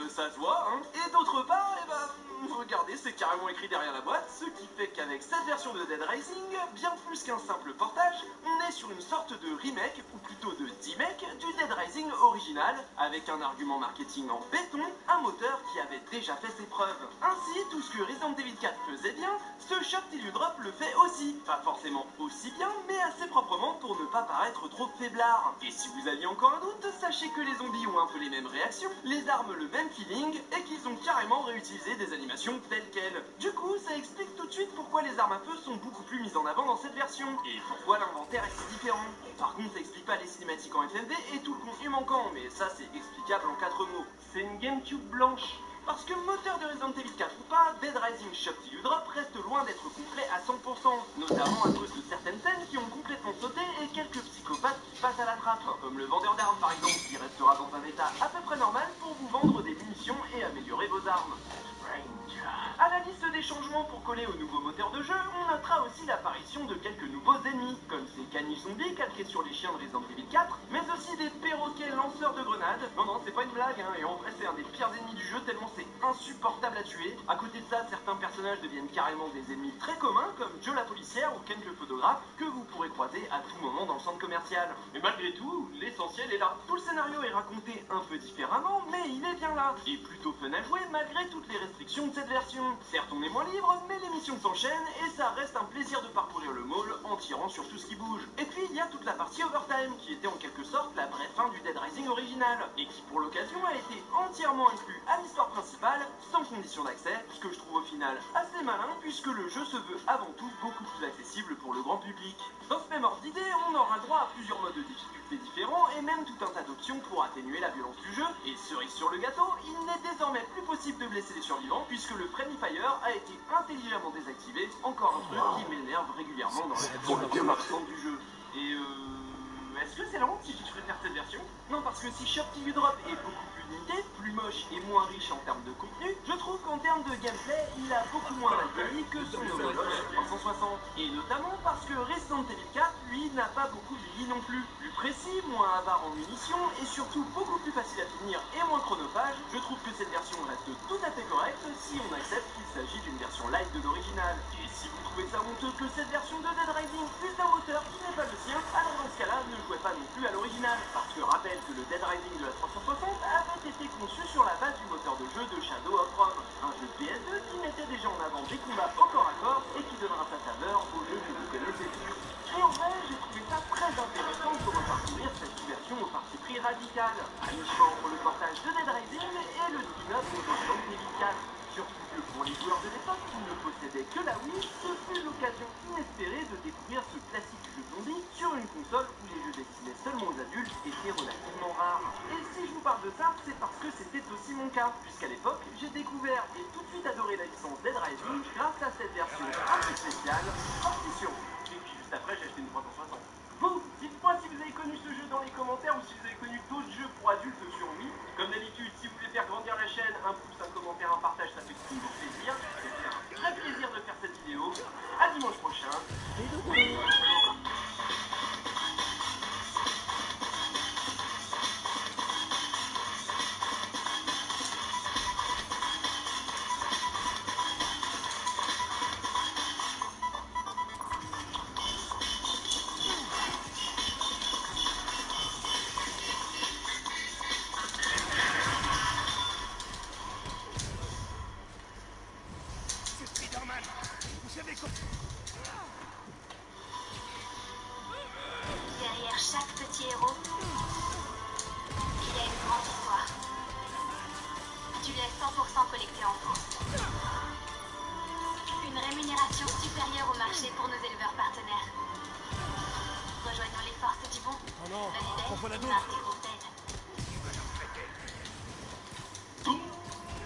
Speaker 1: ça se voit, hein, et d'autre part, regardez, c'est carrément écrit derrière la boîte, ce qui fait qu'avec cette version de Dead Rising, bien plus qu'un simple portage, on est sur une sorte de remake, ou plutôt de demake, du Dead Rising original, avec un argument marketing en béton, un moteur qui avait déjà fait ses preuves. Ainsi, tout ce que Resident Evil 4 faisait bien, ce Shock Till You Drop le fait aussi. Pas forcément aussi bien, mais assez proprement pour ne pas paraître trop faiblard. Et si vous aviez encore un doute, sachez que les zombies ont un peu les mêmes réactions, les armes le même feeling, et qu'ils ont carrément réutilisé des animations telles quelles. Du coup, ça explique tout de suite pourquoi les armes à feu sont beaucoup plus mises en avant dans cette version, et pourquoi l'inventaire est si différent. Par contre, ça explique pas les cinématiques en FMV et tout le contenu manquant, mais ça c'est explicable en 4 mots. C'est une GameCube blanche. Parce que moteur de Resident Evil 4 ou pas, Dead Rising Shock Till You Drop reste loin d'être complet à 100%, notamment à cause de certaines scènes qui ont complètement sauté et quelques psychopathes qui passent à la trappe, comme le vendeur d'armes par exemple, qui restera dans un état à peu près normal pour vous vendre des munitions et améliorer vos armes. À la liste des changements pour coller au nouveau moteur de jeu, on notera aussi l'apparition de quelques nouveaux ennemis, comme ces caniches zombies calqués sur les chiens de Resident Evil 4, mais aussi des perroquets lanceurs de grenades. Non, c'est pas une blague, hein, et en vrai c'est un des pires ennemis du jeu tellement c'est insupportable à tuer. À côté de ça, certains personnages deviennent carrément des ennemis très communs, comme Joe la policière ou Ken le photographe, que vous pourrez croiser à tout moment dans le centre commercial. Mais malgré tout, l'essentiel est là. Tout le scénario est raconté un peu différemment, mais il est bien là, et plutôt fun à jouer malgré toutes les restrictions de cette version. Certes, on est moins libre, mais les missions s'enchaînent et ça reste un plaisir de parcourir le mall en tirant sur tout ce qui bouge. Et puis, il y a toute la partie overtime, qui était en quelque sorte la vraie fin du Dead Rising original, et qui pour l'occasion a été entièrement inclus à l'histoire principale, sans condition d'accès, ce que je trouve au final assez malin, puisque le jeu se veut avant tout beaucoup plus accessible pour le grand public. Dans ce même ordre d'idée, on aura le droit à plusieurs modes de difficulté différents, et même tout un tas d'options pour atténuer la violence du jeu, et cerise sur le gâteau, il n'est désormais plus possible de blesser les survivants, puisque le Friendly Fire a été intelligemment désactivé, encore un truc qui m'énerve régulièrement dans la version du jeu. Et est-ce que c'est la honte si je préfère cette version? Non, parce que si Shock Till You Drop est beaucoup plus limité, plus moche et moins riche en termes de contenu, je trouve qu'en termes de gameplay, il a beaucoup moins mal vieilli que son homologue 360. Et notamment parce que Resident Evil 4, lui, n'a pas beaucoup vieilli non plus. Plus précis, moins avare en munitions et surtout beaucoup plus facile à finir et moins chronophage, je trouve que cette version reste tout à fait correcte si on accepte qu'il s'agit d'une version light de l'original. Et si vous trouvez ça honteux que cette version de Dead Rising puisse un moteur qui n'est pas le sien, alors dans ce cas-là, ne jouez pas non plus à l'original. Parce que rappelle que le Dead Rising de la 360 avait été conçu sur la base du moteur de jeu de Shadow of Rome, un jeu PS2 qui mettait déjà en avant des combats au corps à corps et qui donnera sa saveur au jeu que vous connaissez tous. Et en vrai, j'ai trouvé ça très intéressant de reparcourir cette version au parti pris radical, à mi-chemin entre le portage de Dead Rising et le spin-off de Resident Evil 4. Surtout que pour les joueurs de l'époque qui ne possédaient que la Wii, ce fut l'occasion inespérée de découvrir ce classique jeu zombie sur une console où les jeux destinés seulement aux adultes étaient relativement rares. Et si je vous parle de ça, c'est parce que c'était aussi mon cas, puisqu'à l'époque, j'ai découvert et tout de suite adoré la licence Dead Rising grâce à cette version un peu spéciale, Partition. Et puis juste après, j'ai acheté une 360. Vous, dites-moi si vous avez connu ce jeu dans les commentaires ou si vous avez connu d'autres jeux pour adultes sur Wii. Comme d'habitude, si vous voulez faire grandir la chaîne, un pouce, un commentaire, un partage, ça fait toujours plaisir. C'était un vrai plaisir de faire cette vidéo. À dimanche prochain.
Speaker 7: non,
Speaker 4: Le
Speaker 7: en voilà
Speaker 4: design,
Speaker 7: d'autres.
Speaker 4: marque Brooklyn.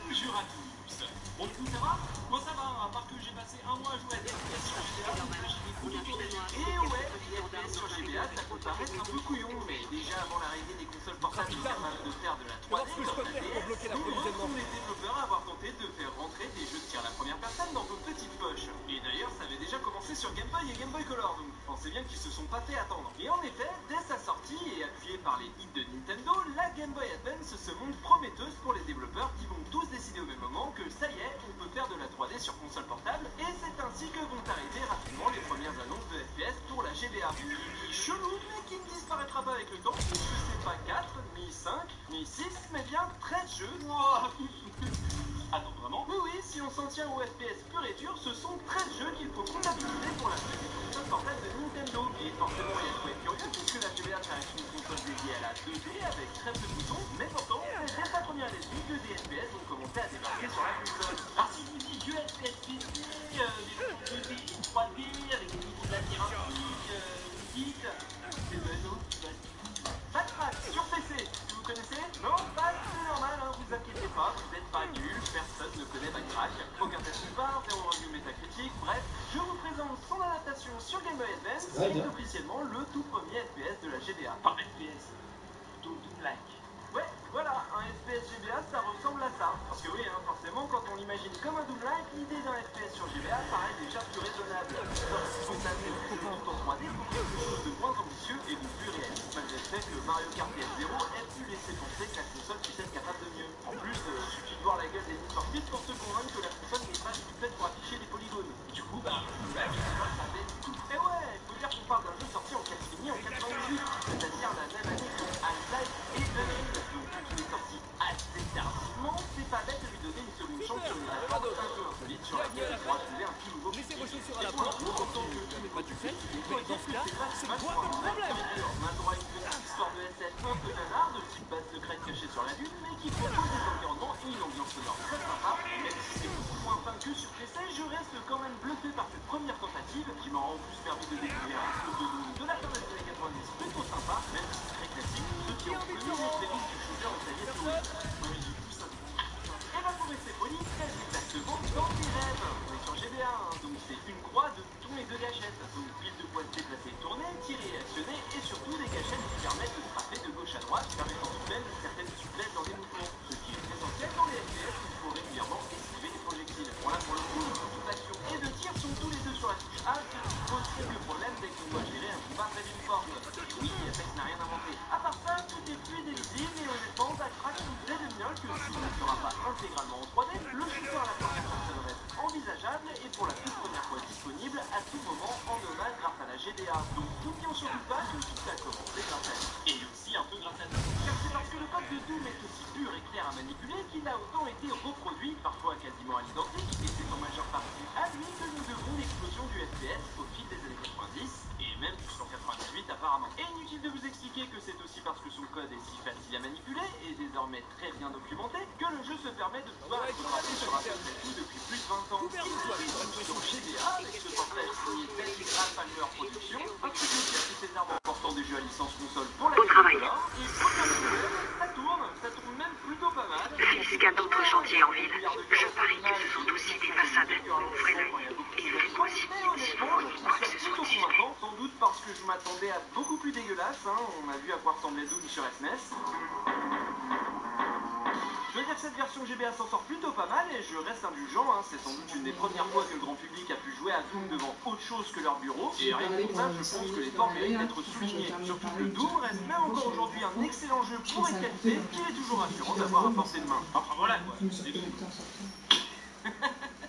Speaker 1: Bonjour à tous. Bon, du coup, ça va? Moi, ça va, à part que j'ai passé un mois à jouer à des FPS sur GBA, donc j'ai mis beaucoup de temps. Et ouais, les FPS sur GBA, ça peut paraître un peu couillon, mais déjà avant l'arrivée des consoles portables capables de faire de la 3D
Speaker 7: Ce que je
Speaker 1: comme
Speaker 7: peux
Speaker 1: la
Speaker 7: faire pour
Speaker 1: DS,
Speaker 7: bloquer
Speaker 1: nombreux
Speaker 7: l'approvisionnement.
Speaker 1: sont les développeurs à avoir tenté de faire rentrer des jeux de tir à la première personne dans vos petites poches. Et d'ailleurs, ça avait déjà commencé sur Game Boy et Game Boy Color, donc pensez bien qu'ils se sont pas fait attendre. Et en effet, dès sa sortie et appuyée par les hits de Nintendo, la Game Boy Advance se montre prometteuse pour les développeurs qui vont tous décider au même moment que ça y est, on peut faire de la 3D sur console portable, et c'est ainsi que vont arriver rapidement les premières annonces de FPS pour la GBA. Chelou, mais qui ne disparaîtra pas avec le temps, puisque c'est pas 4, ni 5, ni 6, mais bien 13 jeux. Attends, vraiment? Oui, oui, si on s'en tient au FPS pur et dur, ce sont 13 jeux qu'il faut comptabiliser pour la petite console portable de Nintendo. Et forcément, il y a de quoi être curieux, puisque la GBA ça reste une console dédiée à la 2D avec très peu de boutons, mais pourtant, dès sa première année, 2D FPS ont commencé à débarquer sur la console. Alors si je vous dis jeux FPS PC, des jeux 2D, 3D, avec des niveaux de labyrinthique, musique, c'est le réseau, Backtrack sur PC, si vous connaissez? Non, pas c'est normal, hein, vous inquiétez pas, vous n'êtes pas nuls, personne ne connaît Backtrack, aucun test par, 0 review métacritique, bref, je vous présente son adaptation sur Game Boy Advance, qui est officiellement le tout premier FPS de la GBA. Par FPS, Doom-like. Ouais, voilà, un FPS GBA, ça ressemble à ça. Parce que oui, hein, forcément, quand on l'imagine comme un Doom-like, l'idée d'un FPS sur GBA paraît déjà plus raisonnable. Sauf si on tape des jeux en 3D pour quelque chose de moins ambitieux et de plus réaliste, malgré le fait que Mario Kart TF0 ait pu laisser penser que la console puisse être capable de mieux. En plus, suffit de voir la gueule des Need for Speed pour se convaincre que la console n'est pas du tout faite pour afficher des polygones. Du coup, bah, ça avait tout. Et ouais, il faut dire qu'on parle d'un jeu sorti en catimini en 98, c'est-à-dire la même année que Half-Life et Unreal. Donc, qui est sorti assez tardivement, c'est pas bête de lui donner une seconde chance sur une plateforme un peu insolite sur laquelle on pourra trouver un tout nouveau
Speaker 7: Laissez vos
Speaker 1: public.
Speaker 7: chaussures à
Speaker 1: Et
Speaker 7: la
Speaker 1: pour
Speaker 7: porte,
Speaker 1: le coup, en tant que
Speaker 7: vous n'avez pas tout fait,
Speaker 1: il
Speaker 7: mais
Speaker 1: faut
Speaker 7: dans
Speaker 1: dire
Speaker 7: ce
Speaker 1: que
Speaker 7: cas,
Speaker 1: c'est pas
Speaker 7: c'est
Speaker 1: mal
Speaker 7: quoi
Speaker 1: pour
Speaker 7: votre
Speaker 1: un
Speaker 7: problème?
Speaker 1: acteur. On a le droit à une petite histoire de SF un peu nanar, de type base secrète cachée sur la Lune, mais qui propose des environnements et une ambiance sonore très sympa. Même si c'est beaucoup moins fin que sur PC, je reste quand même bluffé par cette première tentative, qui m'aura en plus permis de découvrir un peu de Doom de la fin des années 90 plutôt sympa, même si c'est très classique, ceux qui ont connu les prémices du shooter de clavier souris. Oui, du coup, ça. Et bah pour rester poli, très exactement dans tes rêves. On est sur GBA, hein, donc c'est une croix, deux boutons et deux gâchettes. Donc pile de points déplacés et tourner, tirer et actionner, et surtout des gâchettes qui permettent de frapper de gauche à droite, permettant tout de même une certaine souplesse dans les mouvements. Ce qui est essentiel dans les FPS où il faut régulièrement esquiver les projectiles. Bon là pour le coup, les boutons d'action et de tir sont tous les deux sur la touche A, ce qui pose quelques problèmes dès qu'on doit gérer un combat près d'une porte. Et oui, FX n'a rien inventé. À part ça, tout est fluide et lisible, et honnêtement, Backtrack nous plaît de mieux que s'il ne sera pas intégralement en 3D, le shooter à la première personne reste envisageable et pour la toute première fois disponible à tout moment en hommage grâce à la GBA. Donc n'oublions surtout pas que tout a commencé grâce à nous. Et aussi un peu grâce à nous. Car c'est parce que le code de Doom est aussi pur et clair à manipuler qu'il a autant été reproduit, parfois quasiment à l'identique, et c'est en majeure partie à lui que nous devons l'explosion du FPS au fil des années 90, et même jusqu'en 98 apparemment. Et inutile de vous expliquer que c'est aussi parce que son code est si facile à manipuler, et désormais très bien documenté, que le jeu se permet de pouvoir être traité sur à peu près tout depuis plus de 20 ans. Ce qui s'explique dans GBA, avec ce portage signé David Palmer Productions, un studio qui a pris ses armes en portant des jeux à licence console pour la
Speaker 8: Bon travail.
Speaker 1: Color, et première nouvelle, ça tourne même plutôt pas mal.
Speaker 8: S'il y a d'autres chantiers en ville, je parie que ce sont aussi des façades. Ouvrez l'œil et faites-moi signe si vous voyez quoi que ce soit différent.
Speaker 1: Sans doute parce que je m'attendais à beaucoup plus dégueulasse, hein. On a vu à quoi ressemblait Doom sur SNES. Je veux dire que cette version GBA s'en sort plutôt pas mal et je reste indulgent, hein. C'est sans doute une des premières fois que le grand public a pu jouer à Doom devant autre chose que leur bureau. Et rien que pour ça, je pense que l'effort mérite d'être souligné. Surtout que Doom reste même encore aujourd'hui un excellent jeu pour une qualité qu'il est toujours rassurant d'avoir à portée de main. Enfin voilà quoi.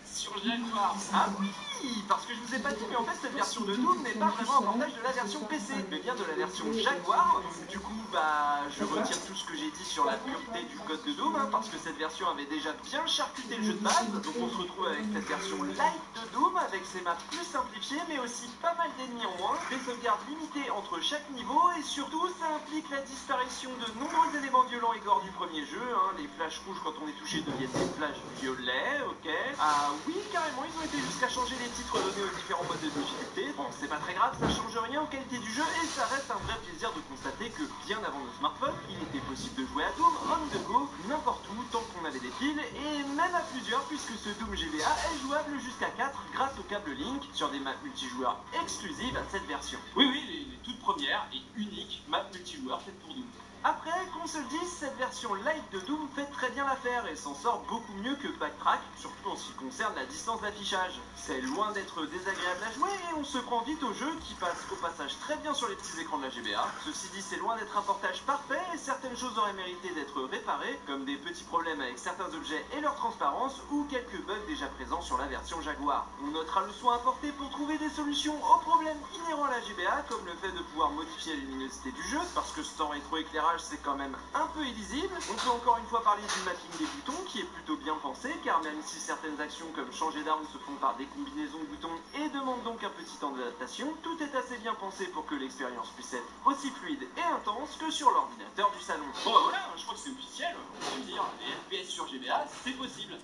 Speaker 1: Sur Jaguar. Ah oui, parce que je vous ai pas dit, mais en fait cette version de Doom n'est pas vraiment un portage de la version PC, mais bien de la version Jaguar. Du coup, bah, je retire tout ce que j'ai dit sur la pureté du code de Doom, hein, parce que cette version avait déjà bien charcuté le jeu de base. Donc on se retrouve avec cette version light de Doom, avec ses maps plus simplifiées, mais aussi pas mal d'ennemis en moins, des sauvegardes limitées entre chaque niveau, et surtout ça implique la disparition de nombreux éléments violents et gore du premier jeu, hein. Les flashs rouges quand on est touché deviennent des flashs violets, ok. Ah oui, carrément, ils ont été jusqu'à changer les titres donnés aux différents modes de difficulté. Bon, c'est pas très grave, ça change rien aux qualités du jeu et ça reste un vrai plaisir de constater que bien avant nos smartphones, il était possible de jouer à Doom on the go, n'importe où, tant qu'on avait des piles, et même à plusieurs, puisque ce Doom GBA est jouable jusqu'à 4 grâce au câble Link sur des maps multijoueurs exclusives à cette version. Oui, les toutes premières et uniques maps multijoueurs faites pour Doom. Après, qu'on se le dise, cette version light de Doom fait très bien l'affaire et s'en sort beaucoup mieux que Backtrack, surtout en ce qui concerne la distance d'affichage. C'est loin d'être désagréable à jouer et on se prend vite au jeu qui passe au passage très bien sur les petits écrans de la GBA. Ceci dit, c'est loin d'être un portage parfait et certaines choses auraient mérité d'être réparées, comme des petits problèmes avec certains objets et leur transparence ou quelques bugs déjà présents sur la version Jaguar. On notera le soin apporté pour trouver des solutions aux problèmes inhérents à la GBA, comme le fait de pouvoir modifier la luminosité du jeu, parce que sans rétroéclairage c'est quand même un peu illisible. On peut encore une fois parler du mapping des boutons qui est plutôt bien pensé, car même si certaines actions comme changer d'arme se font par des combinaisons de boutons et demandent donc un petit temps d'adaptation, tout est assez bien pensé pour que l'expérience puisse être aussi fluide et intense que sur l'ordinateur du salon. Bon bah voilà, je crois que c'est officiel, on peut dire, les FPS sur GBA, c'est possible.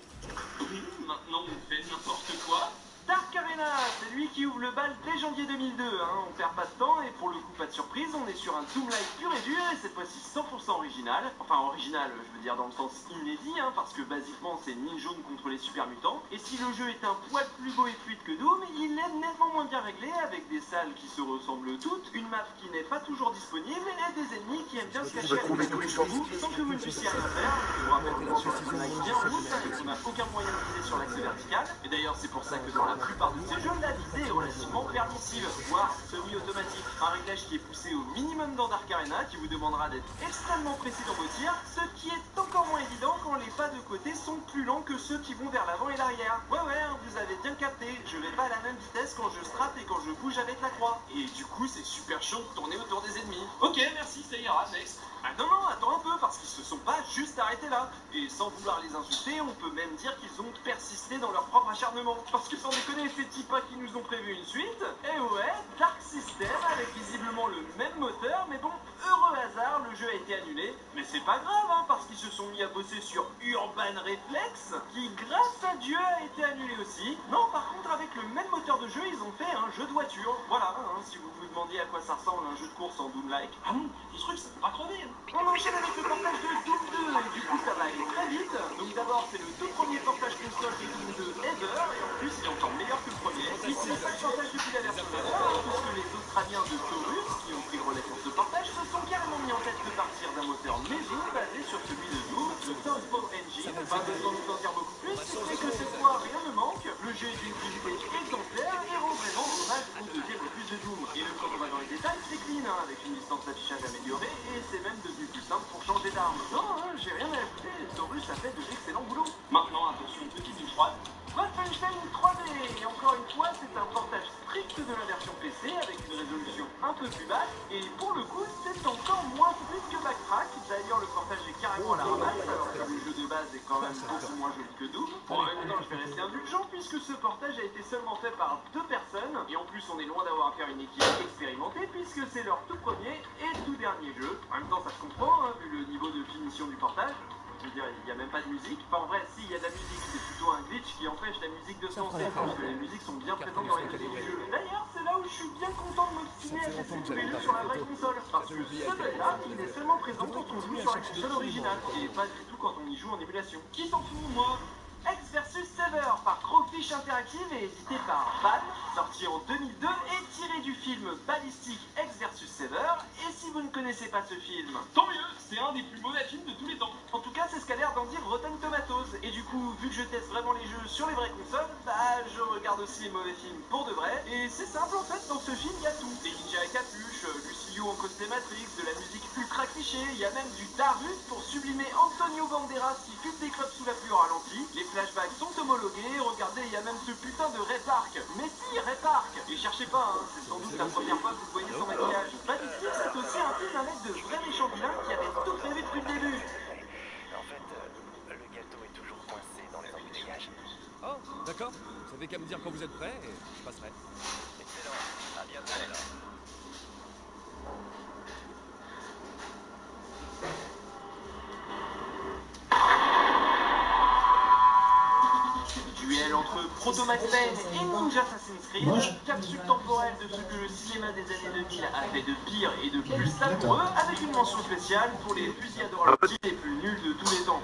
Speaker 1: Maintenant on fait n'importe quoi. Dark Arena, c'est lui qui ouvre le bal dès janvier 2002, on perd pas de temps et pour le coup pas de surprise, on est sur un Doom-like pur et dur et cette fois-ci 100% original. Enfin original, je veux dire dans le sens inédit, parce que basiquement c'est Ninja contre les super mutants. Et si le jeu est un poil plus beau et fluide que Doom, il est nettement moins bien réglé avec des salles qui se ressemblent toutes, une map qui n'est pas toujours disponible et des ennemis qui aiment bien se cacher avec des sur vous sans que vous ne puissiez rien faire. Je vous rappelle que sur un Doom-like bien route, on n'a aucun moyen de viser sur l'axe vertical. Et d'ailleurs c'est pour ça que dans la plupart de ces jeux, la visée est relativement permissive, voire semi-automatique. Un réglage qui est poussé au minimum dans Dark Arena, qui vous demandera d'être extrêmement précis dans vos tirs, ce qui est encore moins évident quand les pas de côté sont plus lents que ceux qui vont vers l'avant et l'arrière. Ouais, vous avez bien capté, je vais pas à la même vitesse quand je strappe et quand je bouge avec la croix. Et du coup, c'est super chiant de tourner autour des ennemis. Ok, merci, ça ira, next. Ah non, attends un peu, parce qu'ils se sont pas juste arrêtés là. Et sans vouloir les insulter, on peut même dire qu'ils ont persisté dans leur propre acharnement. Parce que sans déconner, ces types qui nous ont prévu une suite, et ouais, Dark System avec visiblement le même moteur, mais bon, heureux hasard, le jeu a été annulé. Mais c'est pas grave, parce qu'ils se sont mis à bosser sur Urban Reflex, qui grâce à Dieu a été annulé aussi. Non, par contre, avec le même moteur de jeu, ils ont fait un jeu de voiture. Voilà, si vous vous demandiez à quoi ça ressemble un jeu de course en Doom-like. Ah non, ce truc, ça peut pas crever. On enchaîne avec le portage de Doom 2, et du coup, ça va aller très vite. Donc d'abord, c'est le tout premier portage console de Doom 2 ever, et en plus, il est encore meilleur que le premier. Ici, c'est pas le portage depuis la version d'avant, puisque les Australiens de Taurus, qui ont pris le relais pour ce portage, se sont carrément mis en tête de partir d'un moteur maison basé sur celui de Doom, le Southpaw Engine. Pas besoin de vous en dire beaucoup plus, si ce n'est que cette fois, rien ne manque. Le jeu est d'une qualité exemplaire et rend vraiment hommage au deuxième opus de Doom. Et même quand on va dans les détails, c'est clean, avec une distance d'affichage améliorée, et c'est même devenu plus simple pour changer d'arme. Non, j'ai rien à ajouter, Taurus a fait de l'excellent boulot. Maintenant, attention, petite ligne froide. Wolfenstein 3D, et encore une fois, c'est un portage strict de la version PC avec une résolution un peu plus basse, et pour le coup, c'est encore moins fluide que Backtrack. D'ailleurs, le portage est carrément à la ramasse, alors que le jeu de base est quand même beaucoup moins joli que Doom. Bon, en même temps, je vais rester indulgent, puisque ce portage a été seulement fait par 2 personnes, et en plus, on est loin d'avoir affaire à une équipe expérimentée, puisque c'est leur tout premier et tout dernier jeu. En même temps, ça se comprend, vu le niveau de finition du portage. Je veux dire, il n'y a même pas de musique. Enfin, en vrai, si, il y a de la musique, c'est plutôt un glitch qui empêche la musique de se lancer, parce que les musiques sont bien présentes dans les musiques du jeu. D'ailleurs, c'est là où je suis bien content de m'obstiner à tester tous les jeux sur la vraie console, parce que ce bug-là, il est seulement présent quand on joue sur la console originale, et pas du tout quand on y joue en émulation. Qui s'en fout, moi? X vs Sever par Crowfish Interactive et édité par Ban, sorti en 2002 et tiré du film Ballistic X vs Sever. Et si vous ne connaissez pas ce film, tant mieux, c'est un des plus mauvais films de tous les temps. En tout cas, c'est ce qu'a l'air d'en dire Rotten Tomatoes. Et du coup, vu que je teste vraiment les jeux sur les vraies consoles, je regarde aussi les mauvais films pour de vrai. Et c'est simple en fait, dans ce film, il y a tout. Des ninjas à capuche, Lucio en cosplay Matrix, de la musique ultra cliché, il y a même du Darut pour sublimer Antonio Banderas qui fume des clubs sous la pluie au ralenti. Les flashbacks sont homologués, regardez, il y a même ce putain de Ray Park. Mais si, Ray Park. Et cherchez pas, c'est sans doute la première fois que vous voyez son maquillage. Ballistic, c'est aussi un film avec de vrais méchants vilains qui avaient tout prévu depuis le début.
Speaker 9: En fait, le gâteau est toujours coincé dans les embouteillages.
Speaker 7: Oh, d'accord. Vous savez qu'à me dire quand vous êtes prêt et je passerai.
Speaker 9: Excellent. À bientôt alors.
Speaker 1: Duel entre Proto Max Payne et Ninja Assassin's Creed, capsule temporelle de ce que le cinéma des années 2000 a fait de pire et de plus savoureux, avec une mention spéciale pour les fusillades horlogiques les plus nuls de tous les temps.